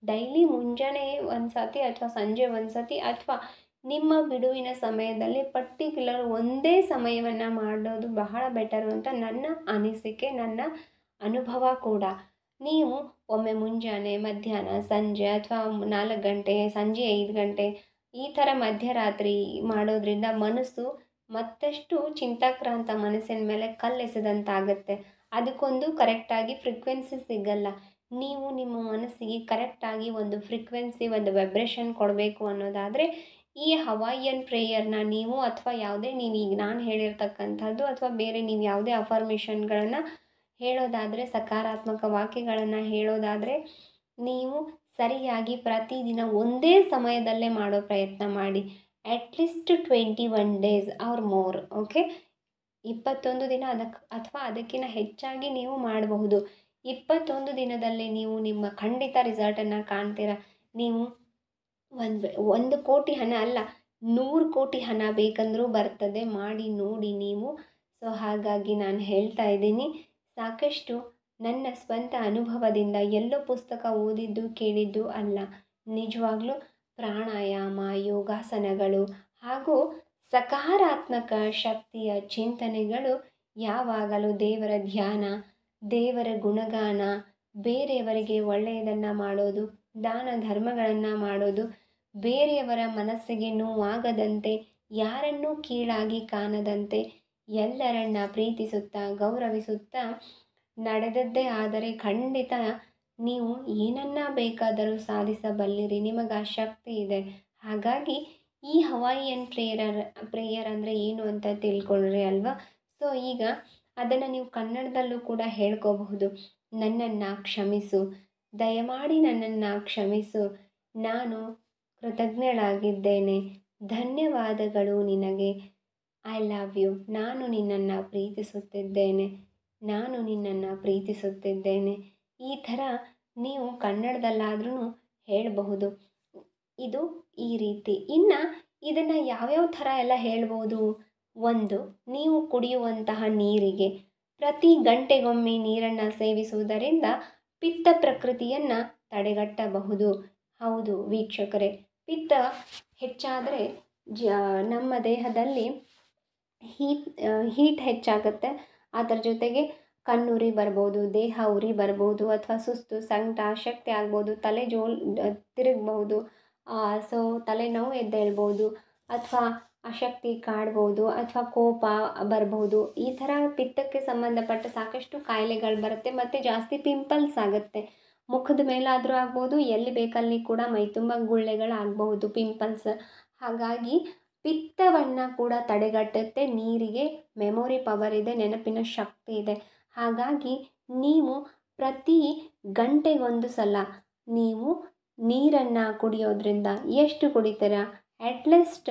ಡೈಲಿ ಮುಂಜಾನೆ ಒಂದು ಸತಿ ಅಥವಾ ಸಂಜೆ ಒಂದು ಸತಿ ಅಥವಾ ನಿಮ್ಮ ಬಿಡುವಿನ ಸಮಯದಲ್ಲಿ ಪರ್ಟಿಕ್ಯುಲರ್ ಒಂದೇ ಸಮಯವನ್ನು ಮಾಡೋದು ಬಹಳ ಬೆಟರು ಅಂತ ನನ್ನ ಅನಿಸಿಕೆ, ನನ್ನ ಅನುಭವ ಕೂಡ. ನೀವು ಒಮ್ಮೆ ಮುಂಜಾನೆ, ಮಧ್ಯಾಹ್ನ, ಸಂಜೆ ಅಥವಾ 4 ಗಂಟೆ, ಸಂಜೆ 5 ಗಂಟೆ ಈ ಥರ ಮಧ್ಯರಾತ್ರಿ ಮಾಡೋದ್ರಿಂದ ಮನಸ್ಸು ಮತ್ತಷ್ಟು ಚಿಂತಾಕ್ರಾಂತ ಮನಸ್ಸಿನ ಮೇಲೆ ಕಲ್ಲೆಸೆದಂತಾಗುತ್ತೆ. ಅದಕ್ಕೊಂದು ಕರೆಕ್ಟಾಗಿ ಫ್ರೀಕ್ವೆನ್ಸಿ ಸಿಗಲ್ಲ. ನೀವು ನಿಮ್ಮ ಮನಸ್ಸಿಗೆ ಕರೆಕ್ಟಾಗಿ ಒಂದು ಫ್ರೀಕ್ವೆನ್ಸಿ, ಒಂದು ವೈಬ್ರೇಷನ್ ಕೊಡಬೇಕು ಅನ್ನೋದಾದರೆ ಈ ಹವಾಯಿಯನ್ ಪ್ರೇಯರ್ನ ನೀವು, ಅಥವಾ ಯಾವುದೇ ಈಗ ನಾನು ಹೇಳಿರ್ತಕ್ಕಂಥದ್ದು ಅಥವಾ ಬೇರೆ ನೀವು ಯಾವುದೇ ಅಫರ್ಮೇಷನ್ಗಳನ್ನು ಹೇಳೋದಾದರೆ, ಸಕಾರಾತ್ಮಕ ವಾಕ್ಯಗಳನ್ನು ಹೇಳೋದಾದರೆ, ನೀವು ಸರಿಯಾಗಿ ಪ್ರತಿದಿನ ಒಂದೇ ಸಮಯದಲ್ಲೇ ಮಾಡೋ ಪ್ರಯತ್ನ ಮಾಡಿ. At least 21 days or more. Okay, 21 ದಿನ ಅಥವಾ ಅದಕ್ಕಿಂತ ಹೆಚ್ಚಾಗಿ ನೀವು ಮಾಡಬಹುದು. 21 ದಿನದಲ್ಲೇ ನೀವು ನಿಮ್ಮ ಖಂಡಿತ ರಿಸಲ್ಟನ್ನು ಕಾಣ್ತೀರ. ನೀವು 1 ಕೋಟಿ ಹಣ ಅಲ್ಲ, 100 ಕೋಟಿ ಹಣ ಬೇಕಂದ್ರೂ ಬರ್ತದೆ. ಮಾಡಿ ನೋಡಿ ನೀವು. ಸೊ ಹಾಗಾಗಿ ನಾನು ಹೇಳ್ತಾ ಇದ್ದೀನಿ, ಸಾಕಷ್ಟು ನನ್ನ ಸ್ವಂತ ಅನುಭವದಿಂದ, ಎಲ್ಲೋ ಪುಸ್ತಕ ಓದಿದ್ದು ಕೇಳಿದ್ದು ಅಲ್ಲ, ನಿಜವಾಗ್ಲೂ ಪ್ರಾಣಾಯಾಮ, ಯೋಗಾಸನಗಳು ಹಾಗೂ ಸಕಾರಾತ್ಮಕ ಶಕ್ತಿಯ ಚಿಂತನೆಗಳು, ಯಾವಾಗಲೂ ದೇವರ ಧ್ಯಾನ, ದೇವರ ಗುಣಗಾನ, ಬೇರೆಯವರಿಗೆ ಒಳ್ಳೆಯದನ್ನು ಮಾಡೋದು, ದಾನ ಧರ್ಮಗಳನ್ನು ಮಾಡೋದು, ಬೇರೆಯವರ ಮನಸ್ಸಿಗೆ ನೋವಾಗದಂತೆ, ಯಾರನ್ನೂ ಕೀಳಾಗಿ ಕಾಣದಂತೆ, ಎಲ್ಲರನ್ನ ಪ್ರೀತಿಸುತ್ತಾ ಗೌರವಿಸುತ್ತಾ ನಡೆದದ್ದೇ ಆದರೆ ಖಂಡಿತ ನೀವು ಏನನ್ನ ಬೇಕಾದರೂ ಸಾಧಿಸಬಲ್ಲಿರಿ. ನಿಮಗೆ ಆ ಶಕ್ತಿ ಇದೆ. ಹಾಗಾಗಿ ಈ ಹವಾಯಿಯನ್ ಪ್ರೇಯರ್ ಅಂದರೆ ಏನು ಅಂತ ತಿಳ್ಕೊಳ್ರಿ ಅಲ್ವಾ. ಸೊ ಈಗ ಅದನ್ನು ನೀವು ಕನ್ನಡದಲ್ಲೂ ಕೂಡ ಹೇಳ್ಕೋಬಹುದು. ನನ್ನನ್ನು ಕ್ಷಮಿಸು, ದಯಮಾಡಿ ನನ್ನನ್ನು ಕ್ಷಮಿಸು, ನಾನು ಕೃತಜ್ಞಳಾಗಿದ್ದೇನೆ, ಧನ್ಯವಾದಗಳು ನಿನಗೆ, ಐ ಲವ್ ಯು, ನಾನು ನಿನ್ನನ್ನು ಪ್ರೀತಿಸುತ್ತಿದ್ದೇನೆ, ನಾನು ನಿನ್ನನ್ನು ಪ್ರೀತಿಸುತ್ತಿದ್ದೇನೆ. ಈ ಥರ ನೀವು ಕನ್ನಡದಲ್ಲಾದ್ರೂ ಹೇಳಬಹುದು. ಇದು ಈ ರೀತಿ. ಇನ್ನು ಇದನ್ನು ಯಾವ್ಯಾವ ಥರ ಎಲ್ಲ ಹೇಳ್ಬೋದು? 1, ನೀವು ಕುಡಿಯುವಂತಹ ನೀರಿಗೆ ಪ್ರತಿ ಗಂಟೆಗೊಮ್ಮೆ ನೀರನ್ನು ಸೇವಿಸುವುದರಿಂದ ಪಿತ್ತ ಪ್ರಕೃತಿಯನ್ನು ತಡೆಗಟ್ಟಬಹುದು. ಹೌದು ವೀಕ್ಷಕರೇ, ಪಿತ್ತ ಹೆಚ್ಚಾದರೆ ನಮ್ಮ ದೇಹದಲ್ಲಿ ಹೀಟ್ ಹೆಚ್ಚಾಗುತ್ತೆ. ಅದರ ಜೊತೆಗೆ ಕಣ್ಣುರಿ ಬರ್ಬೋದು, ದೇಹ ಉರಿ ಬರ್ಬೋದು, ಅಥವಾ ಸುಸ್ತು, ಸಂಕಟ, ಅಶಕ್ತಿ ಆಗ್ಬೋದು, ತಲೆ ತಿರುಗ್ಬೋದು, ಸೊ ತಲೆನೋವು ಎದ್ದೇಳ್ಬೋದು, ಅಥವಾ ಅಶಕ್ತಿ ಕಾಡ್ಬೋದು, ಅಥವಾ ಕೋಪ ಬರ್ಬೋದು. ಈ ಥರ ಪಿತ್ತಕ್ಕೆ ಸಂಬಂಧಪಟ್ಟ ಸಾಕಷ್ಟು ಕಾಯಿಲೆಗಳು ಬರುತ್ತೆ. ಮತ್ತು ಜಾಸ್ತಿ ಪಿಂಪಲ್ಸ್ ಆಗುತ್ತೆ. ಮುಖದ ಮೇಲಾದರೂ ಆಗ್ಬೋದು, ಎಲ್ಲಿ ಬೇಕಲ್ಲಿ ಕೂಡ ಮೈತುಂಬ ಗುಳ್ಳೆಗಳಾಗಬಹುದು, ಪಿಂಪಲ್ಸ್. ಹಾಗಾಗಿ ಪಿತ್ತವನ್ನು ಕೂಡ ತಡೆಗಟ್ಟುತ್ತೆ. ನೀರಿಗೆ ಮೆಮೊರಿ ಪವರ್ ಇದೆ, ನೆನಪಿನ ಶಕ್ತಿ ಇದೆ. ಹಾಗಾಗಿ ನೀವು ಪ್ರತಿ ಗಂಟೆಗೊಂದು ಸಲ ನೀವು ನೀರನ್ನು ಕುಡಿಯೋದ್ರಿಂದ ಎಷ್ಟು ಕುಡಿತೀರಾ? ಅಟ್ಲೀಸ್ಟ್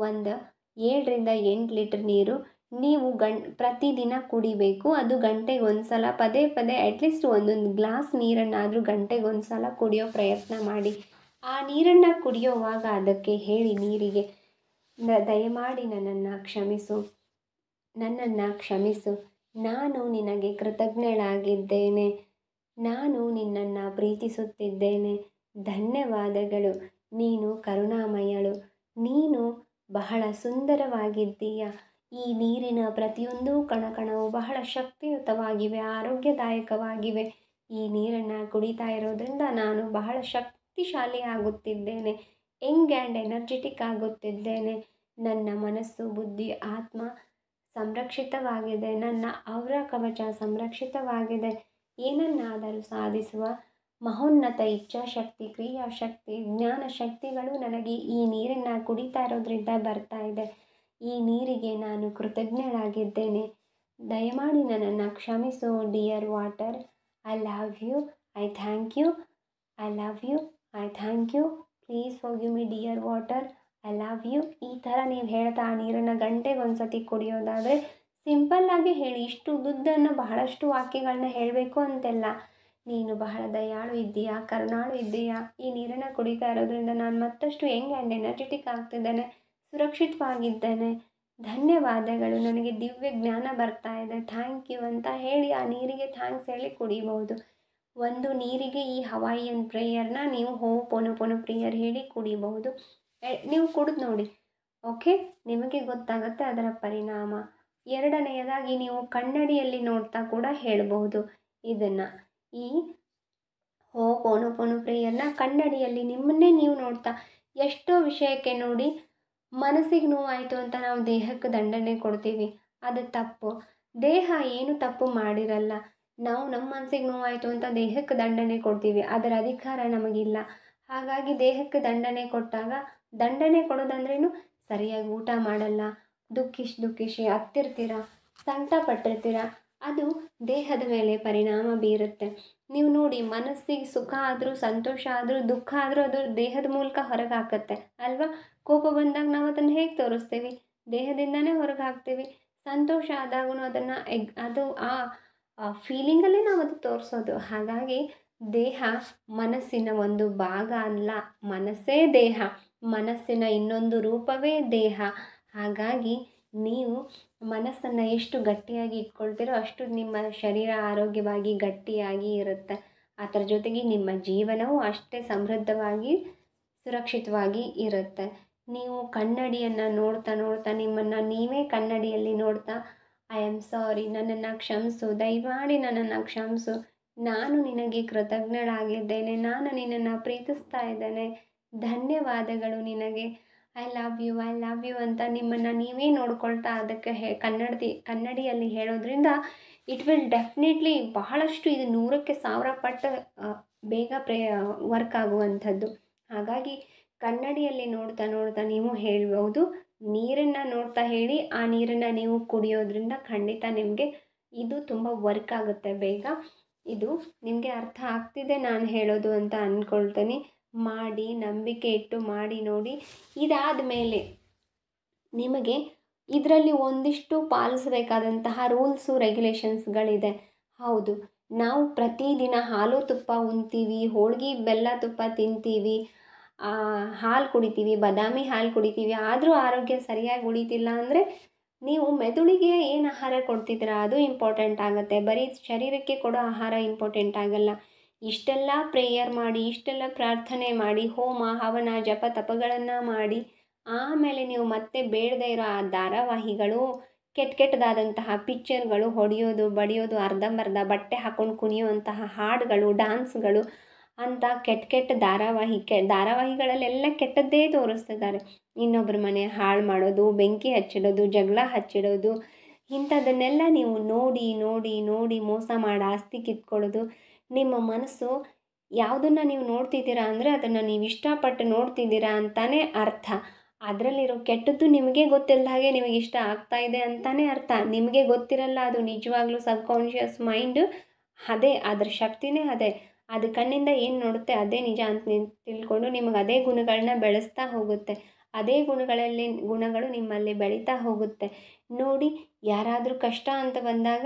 ಒಂದು 7 ರಿಂದ 8 ಲೀಟರ್ ನೀರು ನೀವು ಪ್ರತಿದಿನ ಕುಡಿಬೇಕು. ಅದು ಗಂಟೆಗೊಂದು ಸಲ ಪದೇ ಪದೇ ಅಟ್ಲೀಸ್ಟ್ ಒಂದೊಂದು ಗ್ಲಾಸ್ ನೀರನ್ನಾದರೂ ಗಂಟೆಗೊಂದು ಸಲ ಕುಡಿಯೋ ಪ್ರಯತ್ನ ಮಾಡಿ. ಆ ನೀರನ್ನು ಕುಡಿಯೋವಾಗ ಅದಕ್ಕೆ ಹೇಳಿ, ನೀರಿಗೆ, ದಯಮಾಡಿ ನನ್ನನ್ನು ಕ್ಷಮಿಸು, ನನ್ನನ್ನು ಕ್ಷಮಿಸು, ನಾನು ನಿನಗೆ ಕೃತಜ್ಞಳಾಗಿದ್ದೇನೆ, ನಾನು ನಿನ್ನನ್ನು ಪ್ರೀತಿಸುತ್ತಿದ್ದೇನೆ, ಧನ್ಯವಾದಗಳು, ನೀನು ಕರುಣಾಮಯಳು, ನೀನು ಬಹಳ ಸುಂದರವಾಗಿದ್ದೀಯ. ಈ ನೀರಿನ ಪ್ರತಿಯೊಂದು ಕಣಕಣವು ಬಹಳ ಶಕ್ತಿಯುತವಾಗಿವೆ, ಆರೋಗ್ಯದಾಯಕವಾಗಿವೆ. ಈ ನೀರನ್ನು ಕುಡಿತಾ ಇರೋದ್ರಿಂದ ನಾನು ಬಹಳ ಶಕ್ತಿಶಾಲಿ ಆಗುತ್ತಿದ್ದೇನೆ, ಯಂಗ್ ಆ್ಯಂಡ್ ಎನರ್ಜೆಟಿಕ್ ಆಗುತ್ತಿದ್ದೇನೆ. ನನ್ನ ಮನಸ್ಸು, ಬುದ್ಧಿ, ಆತ್ಮ ಸಂರಕ್ಷಿತವಾಗಿದೆ. ನನ್ನ ಔರ ಕವಚ ಸಂರಕ್ಷಿತವಾಗಿದೆ. ಏನನ್ನಾದರೂ ಸಾಧಿಸುವ ಮಹೋನ್ನತ ಇಚ್ಛಾಶಕ್ತಿ, ಕ್ರಿಯಾಶಕ್ತಿ, ಜ್ಞಾನ ಶಕ್ತಿಗಳು ನನಗೆ ಈ ನೀರನ್ನು ಕುಡಿತಾ ಇರೋದ್ರಿಂದ ಬರ್ತಾ ಇದೆ. ಈ ನೀರಿಗೆ ನಾನು ಕೃತಜ್ಞಳಾಗಿದ್ದೇನೆ. ದಯಮಾಡಿ ನನ್ನನ್ನು ಕ್ಷಮಿಸು dear water. I love you. I thank you. I love you. I thank you. Please forgive me dear water. I love you. ಈ ಥರ ನೀವು ಹೇಳ್ತಾ ಆ ನೀರನ್ನು ಗಂಟೆಗೆ ಒಂದು ಸತಿ ಕುಡಿಯೋದಾದರೆ ಸಿಂಪಲ್ಲಾಗಿ ಹೇಳಿ. ಇಷ್ಟು ಉದ್ದನ್ನು ಬಹಳಷ್ಟು ವಾಕ್ಯಗಳನ್ನ ಹೇಳಬೇಕು ಅಂತೆಲ್ಲ. ನೀನು ಬಹಳ ದಯಾಳು ಇದ್ದೀಯಾ, ಕರುಣಾಳು ಇದ್ದೀಯಾ. ಈ ನೀರನ್ನು ಕುಡಿತಾ ಇರೋದ್ರಿಂದ ನಾನು ಮತ್ತಷ್ಟು ಯಂಗ್ ಆ್ಯಂಡ್ ಎನರ್ಜೆಟಿಕ್ ಆಗ್ತಿದ್ದೇನೆ, ಸುರಕ್ಷಿತವಾಗಿದ್ದೇನೆ. ಧನ್ಯವಾದಗಳು, ನನಗೆ ದಿವ್ಯ ಜ್ಞಾನ ಬರ್ತಾ ಇದೆ, ಥ್ಯಾಂಕ್ ಯು ಅಂತ ಹೇಳಿ ಆ ನೀರಿಗೆ ಥ್ಯಾಂಕ್ಸ್ ಹೇಳಿ ಕುಡಿಬಹುದು. ಒಂದು ನೀರಿಗೆ ಈ ಹವಾಯಿಯನ್ ಪ್ರೇಯರ್ನ ನೀವು ಹೋಪೊನೊಪೊನೊ ಪ್ರೇಯರ್ ಹೇಳಿ ಕುಡಿಬಹುದು. ನೀವು ಕುಡಿದು ನೋಡಿ, ಓಕೆ, ನಿಮಗೆ ಗೊತ್ತಾಗುತ್ತೆ ಅದರ ಪರಿಣಾಮ. ಎರಡನೆಯದಾಗಿ ನೀವು ಕನ್ನಡಿಯಲ್ಲಿ ನೋಡ್ತಾ ಕೂಡ ಹೇಳಬಹುದು ಇದನ್ನು. ಈ ಹೋಪೊನೊಪೊನೊ ಪ್ರೇಯರ್ನ ಕನ್ನಡಿಯಲ್ಲಿ ನಿಮ್ಮನ್ನೇ ನೀವು ನೋಡ್ತಾ, ಎಷ್ಟೋ ವಿಷಯಕ್ಕೆ ನೋಡಿ ಮನಸ್ಸಿಗೆ ನೋವಾಯಿತು ಅಂತ ನಾವು ದೇಹಕ್ಕೆ ದಂಡನೆ ಕೊಡ್ತೀವಿ, ಅದು ತಪ್ಪು. ದೇಹ ಏನು ತಪ್ಪು ಮಾಡಿರಲ್ಲ. ನಾವು ನಮ್ಮ ಮನಸ್ಸಿಗೆ ನೋವಾಯಿತು ಅಂತ ದೇಹಕ್ಕೆ ದಂಡನೆ ಕೊಡ್ತೀವಿ, ಅದರ ಅಧಿಕಾರ ನಮಗಿಲ್ಲ. ಹಾಗಾಗಿ ದೇಹಕ್ಕೆ ದಂಡನೆ ಕೊಟ್ಟಾಗ, ದಂಡನೆ ಕೊಡೋದಂದ್ರೇನು, ಸರಿಯಾಗಿ ಊಟ ಮಾಡಲ್ಲ, ದುಃಖಿಸಿ ಹತ್ತಿರ್ತೀರ, ಸಂಕಟ ಪಟ್ಟಿರ್ತೀರ, ಅದು ದೇಹದ ಮೇಲೆ ಪರಿಣಾಮ ಬೀರುತ್ತೆ. ನೀವು ನೋಡಿ, ಮನಸ್ಸಿಗೆ ಸುಖ ಆದರೂ, ಸಂತೋಷ ಆದರೂ, ದುಃಖ ಆದರೂ ಅದು ದೇಹದ ಮೂಲಕ ಹೊರಗೆ ಹಾಕುತ್ತೆ ಅಲ್ವಾ. ಕೋಪ ಬಂದಾಗ ನಾವು ಅದನ್ನು ಹೇಗೆ ತೋರಿಸ್ತೀವಿ? ದೇಹದಿಂದನೇ ಹೊರಗೆ ಹಾಕ್ತೀವಿ. ಸಂತೋಷ ಆದಾಗೂ ಅದನ್ನು ಅದು ಆ ಫೀಲಿಂಗಲ್ಲೇ ನಾವು ಅದು ತೋರಿಸೋದು. ಹಾಗಾಗಿ ದೇಹ ಮನಸ್ಸಿನ ಒಂದು ಭಾಗ ಅಲ್ಲ, ಮನಸ್ಸೇ ದೇಹ, ಮನಸ್ಸಿನ ಇನ್ನೊಂದು ರೂಪವೇ ದೇಹ. ಹಾಗಾಗಿ ನೀವು ಮನಸ್ಸನ್ನು ಎಷ್ಟು ಗಟ್ಟಿಯಾಗಿ ಇಟ್ಕೊಳ್ತೀರೋ ಅಷ್ಟು ನಿಮ್ಮ ಶರೀರ ಆರೋಗ್ಯವಾಗಿ ಗಟ್ಟಿಯಾಗಿ ಇರುತ್ತೆ. ಅದರ ಜೊತೆಗೆ ನಿಮ್ಮ ಜೀವನವೂ ಅಷ್ಟೇ ಸಮೃದ್ಧವಾಗಿ ಸುರಕ್ಷಿತವಾಗಿ ಇರುತ್ತೆ. ನೀವು ಕನ್ನಡಿಯನ್ನು ನೋಡ್ತಾ ನಿಮ್ಮನ್ನು ನೀವೇ ಕನ್ನಡಿಯಲ್ಲಿ ನೋಡ್ತಾ, ಐ ಆಮ್ ಸಾರಿ, ನನ್ನನ್ನು ಕ್ಷಮಿಸು, ದಯಮಾಡಿ ನನ್ನನ್ನು ಕ್ಷಮಿಸು, ನಾನು ನಿನಗೆ ಕೃತಜ್ಞಳಾಗಿದ್ದೇನೆ, ನಾನು ನಿನ್ನನ್ನು ಪ್ರೀತಿಸ್ತಾ ಇದ್ದೇನೆ, ಧನ್ಯವಾದಗಳು ನಿನಗೆ, I love you, I love you ಅಂತ ನಿಮ್ಮನ್ನು ನೀವೇ ನೋಡ್ಕೊಳ್ತಾ ಅದಕ್ಕೆ ಕನ್ನಡಿಯಲ್ಲಿ ಹೇಳೋದ್ರಿಂದ ಇಟ್ ವಿಲ್ ಡೆಫಿನೆಟ್ಲಿ ಬಹಳಷ್ಟು, ಇದು 100ಕ್ಕೆ 1000 ಪಟ್ಟು ಬೇಗ ವರ್ಕ್ ಆಗುವಂಥದ್ದು. ಹಾಗಾಗಿ ಕನ್ನಡಿಯಲ್ಲಿ ನೋಡ್ತಾ ನೀವು ಹೇಳ್ಬೋದು. ನೀರನ್ನು ನೋಡ್ತಾ ಹೇಳಿ ಆ ನೀರನ್ನು ನೀವು ಕುಡಿಯೋದ್ರಿಂದ ಖಂಡಿತ ನಿಮಗೆ ಇದು ತುಂಬ ವರ್ಕ್ ಆಗುತ್ತೆ ಬೇಗ. ಇದು ನಿಮಗೆ ಅರ್ಥ ಆಗ್ತಿದೆ ನಾನು ಹೇಳೋದು ಅಂತ ಅಂದ್ಕೊಳ್ತೀನಿ. ಮಾಡಿ, ನಂಬಿಕೆ ಇಟ್ಟು ಮಾಡಿ ನೋಡಿ. ಇದಾದ ಮೇಲೆ ನಿಮಗೆ ಇದರಲ್ಲಿ ಒಂದಿಷ್ಟು ಪಾಲಿಸಬೇಕಾದಂತಹ ರೂಲ್ಸು ರೆಗ್ಯುಲೇಷನ್ಸ್ಗಳಿದೆ. ಹೌದು, ನಾವು ಪ್ರತಿದಿನ ಹಾಲು ತುಪ್ಪ ಉಣ್ತೀವಿ, ಹೋಳಿಗೆ ಬೆಲ್ಲ ತುಪ್ಪ ತಿಂತೀವಿ, ಹಾಲು ಕುಡಿತೀವಿ, ಬಾದಾಮಿ ಹಾಲು ಕುಡಿತೀವಿ, ಆದರೂ ಆರೋಗ್ಯ ಸರಿಯಾಗಿ ಉಳಿತಿಲ್ಲ ಅಂದರೆ ನೀವು ಮೆದುಳಿಗೆ ಏನು ಆಹಾರ ಕೊಡ್ತಿದ್ದೀರಾ ಅದು ಇಂಪಾರ್ಟೆಂಟ್ ಆಗುತ್ತೆ. ಬರೀ ಶರೀರಕ್ಕೆ ಕೊಡೋ ಆಹಾರ ಇಂಪಾರ್ಟೆಂಟ್ ಆಗಲ್ಲ. ಇಷ್ಟೆಲ್ಲ ಪ್ರೇಯರ್ ಮಾಡಿ, ಇಷ್ಟೆಲ್ಲ ಪ್ರಾರ್ಥನೆ ಮಾಡಿ, ಹೋಮ ಹವನ ಜಪ ತಪಗಳನ್ನು ಮಾಡಿ, ಆಮೇಲೆ ನೀವು ಮತ್ತೆ ಬೇಡದೇ ಇರೋ ಆ ಧಾರಾವಾಹಿಗಳು, ಕೆಟ್ಟದಾದಂತಹ ಪಿಕ್ಚರ್ಗಳು, ಹೊಡೆಯೋದು ಬಡಿಯೋದು, ಅರ್ಧಂಬರ್ಧ ಬಟ್ಟೆ ಹಾಕ್ಕೊಂಡು ಕುಣಿಯುವಂತಹ ಹಾಡುಗಳು, ಡ್ಯಾನ್ಸ್ಗಳು ಅಂತ ಕೆಟ್ಟ ಧಾರಾವಾಹಿಗಳಲ್ಲೆಲ್ಲ ಕೆಟ್ಟದ್ದೇ ತೋರಿಸ್ತಿದ್ದಾರೆ. ಇನ್ನೊಬ್ಬರ ಮನೆ ಹಾಳು ಮಾಡೋದು, ಬೆಂಕಿ ಹಚ್ಚಿಡೋದು, ಜಗಳ ಹಚ್ಚಿಡೋದು, ಇಂಥದ್ದನ್ನೆಲ್ಲ ನೀವು ನೋಡಿ ಮೋಸ ಮಾಡಿ ಆಸ್ತಿ ಕಿತ್ಕೊಳ್ಳೋದು. ನಿಮ್ಮ ಮನಸ್ಸು ಯಾವುದನ್ನು ನೀವು ನೋಡ್ತಿದ್ದೀರಾ ಅಂದರೆ ಅದನ್ನು ನೀವು ಇಷ್ಟಪಟ್ಟು ನೋಡ್ತಿದ್ದೀರಾ ಅಂತಲೇ ಅರ್ಥ. ಅದರಲ್ಲಿರೋ ಕೆಟ್ಟದ್ದು ನಿಮಗೆ ಗೊತ್ತಿಲ್ಲದ ಹಾಗೆ ನಿಮಗೆ ಇಷ್ಟ ಆಗ್ತಾ ಇದೆ ಅಂತಲೇ ಅರ್ಥ. ನಿಮಗೆ ಗೊತ್ತಿರಲ್ಲ ಅದು ನಿಜವಾಗ್ಲೂ ಸಬ್ಕಾನ್ಷಿಯಸ್ ಮೈಂಡು ಅದೇ, ಅದರ ಶಕ್ತಿನೇ ಅದೇ. ಅದು ಕಣ್ಣಿಂದ ಏನು ನೋಡುತ್ತೆ ಅದೇ ನಿಜ ಅಂತ ತಿಳ್ಕೊಂಡು ನಿಮಗೆ ಅದೇ ಗುಣಗಳನ್ನ ಬೆಳೆಸ್ತಾ ಹೋಗುತ್ತೆ. ಅದೇ ಗುಣಗಳು ನಿಮ್ಮಲ್ಲಿ ಬೆಳೀತಾ ಹೋಗುತ್ತೆ. ನೋಡಿ, ಯಾರಾದರೂ ಕಷ್ಟ ಅಂತ ಬಂದಾಗ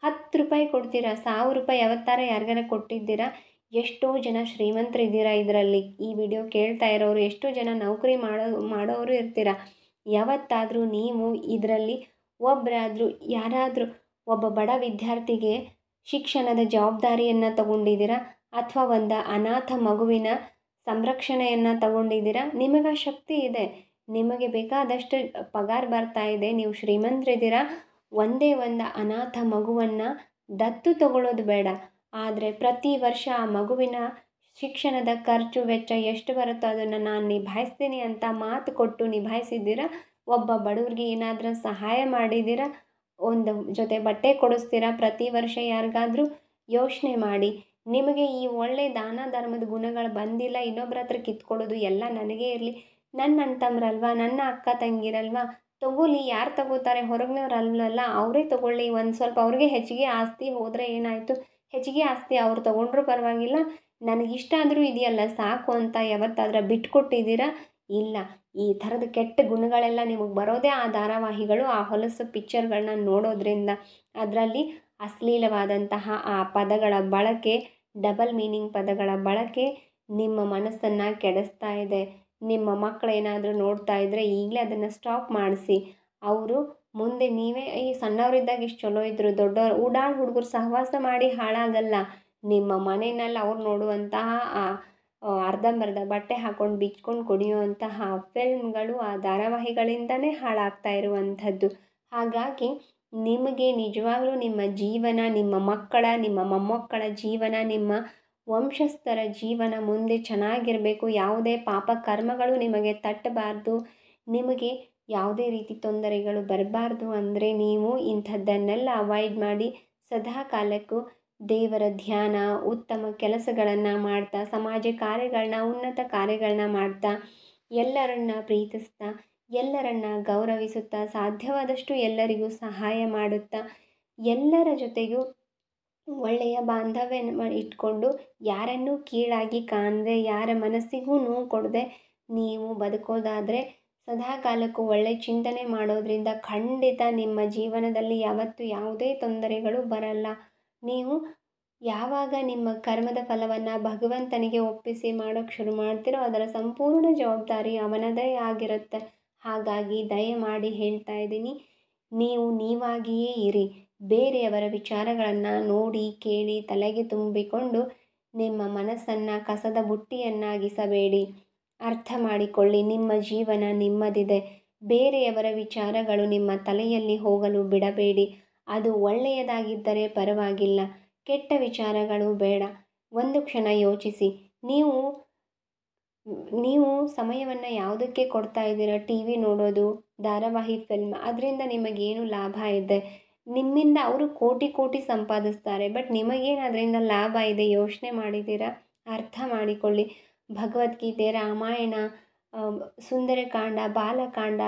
10 ರೂಪಾಯಿ ಕೊಡ್ತೀರಾ, 1000 ರೂಪಾಯಿ ಯಾವತ್ತಾರ ಯಾರಿಗಾರ ಕೊಟ್ಟಿದ್ದೀರಾ? ಎಷ್ಟೋ ಜನ ಶ್ರೀಮಂತರಿದ್ದೀರಾ ಇದರಲ್ಲಿ, ಈ ವಿಡಿಯೋ ಕೇಳ್ತಾ ಇರೋರು ಎಷ್ಟೋ ಜನ ನೌಕರಿ ಮಾಡೋರು ಇರ್ತೀರ. ಯಾವತ್ತಾದರೂ ನೀವು ಇದರಲ್ಲಿ ಯಾರಾದರೂ ಒಬ್ಬ ಬಡ ವಿದ್ಯಾರ್ಥಿಗೆ ಶಿಕ್ಷಣದ ಜವಾಬ್ದಾರಿಯನ್ನು ತಗೊಂಡಿದ್ದೀರಾ? ಅಥವಾ ಒಂದು ಅನಾಥ ಮಗುವಿನ ಸಂರಕ್ಷಣೆಯನ್ನು ತಗೊಂಡಿದ್ದೀರಾ? ನಿಮಗೆ ಶಕ್ತಿ ಇದೆ, ನಿಮಗೆ ಬೇಕಾದಷ್ಟು ಪಗಾರ ಬರ್ತಾ ಇದೆ, ನೀವು ಶ್ರೀಮಂತರಿದ್ದೀರಾ. ಒಂದೇ ಒಂದು ಅನಾಥ ಮಗುವನ್ನು ದತ್ತು ತಗೊಳ್ಳೋದು ಬೇಡ, ಆದರೆ ಪ್ರತಿ ವರ್ಷ ಆ ಮಗುವಿನ ಶಿಕ್ಷಣದ ಖರ್ಚು ವೆಚ್ಚ ಎಷ್ಟು ಬರುತ್ತೋ ಅದನ್ನು ನಾನು ನಿಭಾಯಿಸ್ತೀನಿ ಅಂತ ಮಾತು ಕೊಟ್ಟು ನಿಭಾಯಿಸಿದ್ದೀರಾ? ಒಬ್ಬ ಬಡವ್ರಿಗೆ ಏನಾದರೂ ಸಹಾಯ ಮಾಡಿದ್ದೀರಾ, ಒಂದು ಜೊತೆ ಬಟ್ಟೆ ಕೊಡಿಸ್ತೀರಾ ಪ್ರತಿ ವರ್ಷ ಯಾರಿಗಾದರೂ? ಯೋಚನೆ ಮಾಡಿ. ನಿಮಗೆ ಈ ಒಳ್ಳೆ ದಾನ ಧರ್ಮದ ಗುಣಗಳು ಬಂದಿಲ್ಲ, ಇನ್ನೊಬ್ಬರ ಹತ್ರ ಕಿತ್ಕೊಳ್ಳೋದು ಎಲ್ಲ ನನಗೇ ಇರಲಿ, ನನ್ನ ಅಣ್ಣ ತಮ್ಮರಲ್ವಾ, ನನ್ನ ಅಕ್ಕ ತಂಗಿರಲ್ವಾ, ತಗೊಳ್ಳಿ, ಯಾರು ತಗೋತಾರೆ, ಹೊರಗಿನವ್ರಲ್ಲಲ್ಲ, ಅವರೇ ತಗೊಳ್ಳಿ. ಒಂದು ಸ್ವಲ್ಪ ಅವ್ರಿಗೆ ಹೆಚ್ಚಿಗೆ ಆಸ್ತಿ ಹೋದರೆ ಏನಾಯಿತು, ಹೆಚ್ಚಿಗೆ ಆಸ್ತಿ ಅವ್ರು ತೊಗೊಂಡ್ರೂ ಪರವಾಗಿಲ್ಲ, ನನಗಿಷ್ಟ ಆದರೂ ಇದೆಯಲ್ಲ ಸಾಕು ಅಂತ ಯಾವತ್ತಾದ್ರೂ ಬಿಟ್ಕೊಟ್ಟಿದ್ದೀರಾ? ಇಲ್ಲ. ಈ ಥರದ ಕೆಟ್ಟ ಗುಣಗಳೆಲ್ಲ ನಿಮಗೆ ಬರೋದೇ ಆ ಧಾರಾವಾಹಿಗಳು, ಆ ಹೊಲಸು ಪಿಕ್ಚರ್ಗಳನ್ನ ನೋಡೋದ್ರಿಂದ. ಅದರಲ್ಲಿ ಅಶ್ಲೀಲವಾದಂತಹ ಆ ಪದಗಳ ಬಳಕೆ, ಡಬಲ್ ಮೀನಿಂಗ್ ಪದಗಳ ಬಳಕೆ ನಿಮ್ಮ ಮನಸ್ಸನ್ನು ಕೆಡಿಸ್ತಾ ಇದೆ. ನಿಮ್ಮ ಮಕ್ಕಳೇನಾದರೂ ನೋಡ್ತಾ ಇದ್ದರೆ ಈಗಲೇ ಅದನ್ನು ಸ್ಟಾಪ್ ಮಾಡಿಸಿ. ಅವರು ಮುಂದೆ ನೀವೇ ಈ ಸಣ್ಣವರಿದ್ದಾಗ ಇಷ್ಟು ಚಲೋ ಇದ್ದರು, ದೊಡ್ಡವರು ಉಡಾಳ್ ಹುಡುಗರು ಸಹವಾಸ ಮಾಡಿ ಹಾಳಾಗಲ್ಲ. ನಿಮ್ಮ ಮನೆಯಲ್ಲಿ ಅವ್ರು ನೋಡುವಂತಹ ಆ ಅರ್ಧಂಬರ್ಧ ಬಟ್ಟೆ ಹಾಕ್ಕೊಂಡು ಬಿಚ್ಕೊಂಡು ಕುಡಿಯುವಂತಹ ಫಿಲ್ಮ್ಗಳು, ಆ ಧಾರಾವಾಹಿಗಳಿಂದನೇ ಹಾಳಾಗ್ತಾ ಇರುವಂಥದ್ದು. ಹಾಗಾಗಿ ನಿಮಗೆ ನಿಜವಾಗ್ಲೂ ನಿಮ್ಮ ಜೀವನ, ನಿಮ್ಮ ಮಕ್ಕಳ, ನಿಮ್ಮ ಮೊಮ್ಮಕ್ಕಳ ಜೀವನ, ನಿಮ್ಮ ವಂಶಸ್ಥರ ಜೀವನ ಮುಂದೆ ಚೆನ್ನಾಗಿರಬೇಕು. ಯಾವುದೇ ಪಾಪ ಕರ್ಮಗಳು ನಿಮಗೆ ತಟ್ಟಬಾರ್ದು, ನಿಮಗೆ ಯಾವುದೇ ರೀತಿ ತೊಂದರೆಗಳು ಬರಬಾರ್ದು ಅಂದರೆ ನೀವು ಇಂಥದ್ದನ್ನೆಲ್ಲ ಅವಾಯ್ಡ್ ಮಾಡಿ ಸದಾ ಕಾಲಕ್ಕೂ ದೇವರ ಧ್ಯಾನ, ಉತ್ತಮ ಕೆಲಸಗಳನ್ನು ಮಾಡ್ತಾ, ಸಮಾಜ ಕಾರ್ಯಗಳನ್ನ, ಉನ್ನತ ಕಾರ್ಯಗಳನ್ನ ಮಾಡ್ತಾ, ಎಲ್ಲರನ್ನ ಪ್ರೀತಿಸ್ತಾ, ಎಲ್ಲರನ್ನ ಗೌರವಿಸುತ್ತಾ, ಸಾಧ್ಯವಾದಷ್ಟು ಎಲ್ಲರಿಗೂ ಸಹಾಯ ಮಾಡುತ್ತಾ, ಎಲ್ಲರ ಜೊತೆಗೂ ಒಳ್ಳೆಯ ಬಾಂಧವ್ಯ ಇಟ್ಕೊಂಡು, ಯಾರನ್ನೂ ಕೀಳಾಗಿ ಕಾಣದೆ, ಯಾರ ಮನಸ್ಸಿಗೂ ನೋವು ಕೊಡದೆ ನೀವು ಬದುಕೋದಾದರೆ, ಸದಾ ಕಾಲಕ್ಕೂ ಒಳ್ಳೆಯ ಚಿಂತನೆ ಮಾಡೋದ್ರಿಂದ ಖಂಡಿತ ನಿಮ್ಮ ಜೀವನದಲ್ಲಿ ಯಾವತ್ತೂ ಯಾವುದೇ ತೊಂದರೆಗಳು ಬರಲ್ಲ. ನೀವು ಯಾವಾಗ ನಿಮ್ಮ ಕರ್ಮದ ಫಲವನ್ನು ಭಗವಂತನಿಗೆ ಒಪ್ಪಿಸಿ ಮಾಡೋಕ್ಕೆ ಶುರು ಮಾಡ್ತೀರೋ ಅದರ ಸಂಪೂರ್ಣ ಜವಾಬ್ದಾರಿ ಅವನದೇ ಆಗಿರುತ್ತೆ. ಹಾಗಾಗಿ ದಯಮಾಡಿ ಹೇಳ್ತಾ ಇದ್ದೀನಿ, ನೀವು ನೀವಾಗಿಯೇ ಇರಿ. ಬೇರೆಯವರ ವಿಚಾರಗಳನ್ನು ನೋಡಿ ಕೇಳಿ ತಲೆಗೆ ತುಂಬಿಕೊಂಡು ನಿಮ್ಮ ಮನಸ್ಸನ್ನು ಕಸದ ಬುಟ್ಟಿಯನ್ನಾಗಿಸಬೇಡಿ. ಅರ್ಥ ಮಾಡಿಕೊಳ್ಳಿ, ನಿಮ್ಮ ಜೀವನ ನಿಮ್ಮದಿದೆ. ಬೇರೆಯವರ ವಿಚಾರಗಳು ನಿಮ್ಮ ತಲೆಯಲ್ಲಿ ಹೋಗಲು ಬಿಡಬೇಡಿ. ಅದು ಒಳ್ಳೆಯದಾಗಿದ್ದರೆ ಪರವಾಗಿಲ್ಲ, ಕೆಟ್ಟ ವಿಚಾರಗಳು ಬೇಡ. ಒಂದು ಕ್ಷಣ ಯೋಚಿಸಿ, ನೀವು ಸಮಯವನ್ನು ಯಾವುದಕ್ಕೆ ಕೊಡ್ತಾ ಇದ್ದೀರ? ಟಿ ವಿ ನೋಡೋದು, ಧಾರಾವಾಹಿ, ಫಿಲ್ಮ್, ಅದರಿಂದ ನಿಮಗೇನು ಲಾಭ ಇದೆ? ನಿಮ್ಮಿಂದ ಅವರು ಕೋಟಿ ಕೋಟಿ ಸಂಪಾದಿಸ್ತಾರೆ, ಬಟ್ ನಿಮಗೇನು ಅದರಿಂದ ಲಾಭ ಇದೆ ಯೋಚನೆ ಮಾಡಿದ್ದೀರಾ? ಅರ್ಥ ಮಾಡಿಕೊಳ್ಳಿ. ಭಗವದ್ಗೀತೆ, ರಾಮಾಯಣ, ಸುಂದರಕಾಂಡ, ಬಾಲಕಾಂಡ,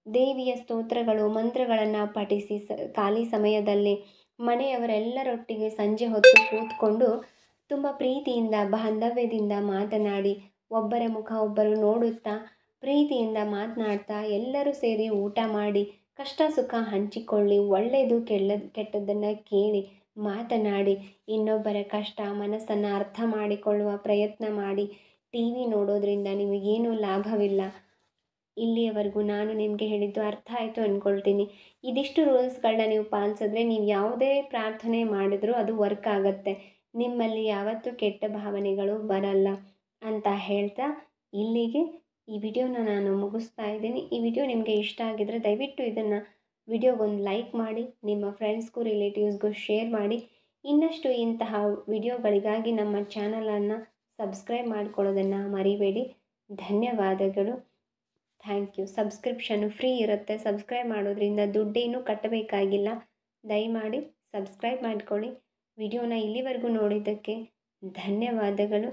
ದೇವಿಯ ಸ್ತೋತ್ರಗಳು, ಮಂತ್ರಗಳನ್ನು ಪಠಿಸಿ ಖಾಲಿ ಸಮಯದಲ್ಲಿ ಮನೆಯವರೆಲ್ಲರೊಟ್ಟಿಗೆ ಸಂಜೆ ಹೊತ್ತು ಕೂತ್ಕೊಂಡು ತುಂಬ ಪ್ರೀತಿಯಿಂದ, ಬಾಂಧವ್ಯದಿಂದ ಮಾತನಾಡಿ, ಒಬ್ಬರ ಮುಖ ಒಬ್ಬರು ನೋಡುತ್ತಾ ಪ್ರೀತಿಯಿಂದ ಮಾತನಾಡ್ತಾ ಎಲ್ಲರೂ ಸೇರಿ ಊಟ ಮಾಡಿ ಕಷ್ಟ ಸುಖ ಹಂಚಿಕೊಳ್ಳಿ. ಒಳ್ಳೆಯದು ಕೆಟ್ಟದ್ದನ್ನು ಕೇಳಿ ಮಾತನಾಡಿ, ಇನ್ನೊಬ್ಬರ ಕಷ್ಟ ಮನಸ್ಸನ್ನು ಅರ್ಥ ಮಾಡಿಕೊಳ್ಳುವ ಪ್ರಯತ್ನ ಮಾಡಿ. ಟಿ ವಿ ನೋಡೋದ್ರಿಂದ ನಿಮಗೇನೂ ಲಾಭವಿಲ್ಲ. ಇಲ್ಲಿಯವರೆಗೂ ನಾನು ನಿಮಗೆ ಹೇಳಿದ್ದು ಅರ್ಥ ಆಯಿತು ಅಂದ್ಕೊಳ್ತೀನಿ. ಇದಿಷ್ಟು ರೂಲ್ಸ್ಗಳನ್ನ ನೀವು ಪಾಲಿಸಿದ್ರೆ ನೀವು ಯಾವುದೇ ಪ್ರಾರ್ಥನೆ ಮಾಡಿದ್ರೂ ಅದು ವರ್ಕ್ ಆಗುತ್ತೆ. ನಿಮ್ಮಲ್ಲಿ ಯಾವತ್ತೂ ಕೆಟ್ಟ ಭಾವನೆಗಳು ಬರಲ್ಲ ಅಂತ ಹೇಳ್ತಾ ಇಲ್ಲಿಗೆ ಈ ವಿಡಿಯೋನ ನಾನು ಮುಗಿಸ್ತಾ ಇದ್ದೀನಿ. ಈ ವಿಡಿಯೋ ನಿಮಗೆ ಇಷ್ಟ ಆಗಿದರೆ ದಯವಿಟ್ಟು ಇದನ್ನು ವಿಡಿಯೋಗೊಂದು ಲೈಕ್ ಮಾಡಿ, ನಿಮ್ಮ ಫ್ರೆಂಡ್ಸ್ಗೂ ರಿಲೇಟಿವ್ಸ್ಗೂ ಶೇರ್ ಮಾಡಿ. ಇನ್ನಷ್ಟು ಇಂತಹ ವಿಡಿಯೋಗಳಿಗಾಗಿ ನಮ್ಮ ಚಾನಲನ್ನು ಸಬ್ಸ್ಕ್ರೈಬ್ ಮಾಡ್ಕೊಳ್ಳೋದನ್ನು ಮರಿಬೇಡಿ. ಧನ್ಯವಾದಗಳು. Thank you. ಸಬ್ಸ್ಕ್ರಿಪ್ಷನ್ನು ಫ್ರೀ ಇರುತ್ತೆ. ಸಬ್ಸ್ಕ್ರೈಬ್ ಮಾಡೋದ್ರಿಂದ ದುಡ್ಡೇನೂ ಕಟ್ಟಬೇಕಾಗಿಲ್ಲ. ದಯಮಾಡಿ ಸಬ್ಸ್ಕ್ರೈಬ್ ಮಾಡ್ಕೊಳ್ಳಿ. ವಿಡಿಯೋನ ಇಲ್ಲಿವರೆಗೂ ನೋಡಿದ್ದಕ್ಕೆ ಧನ್ಯವಾದಗಳು.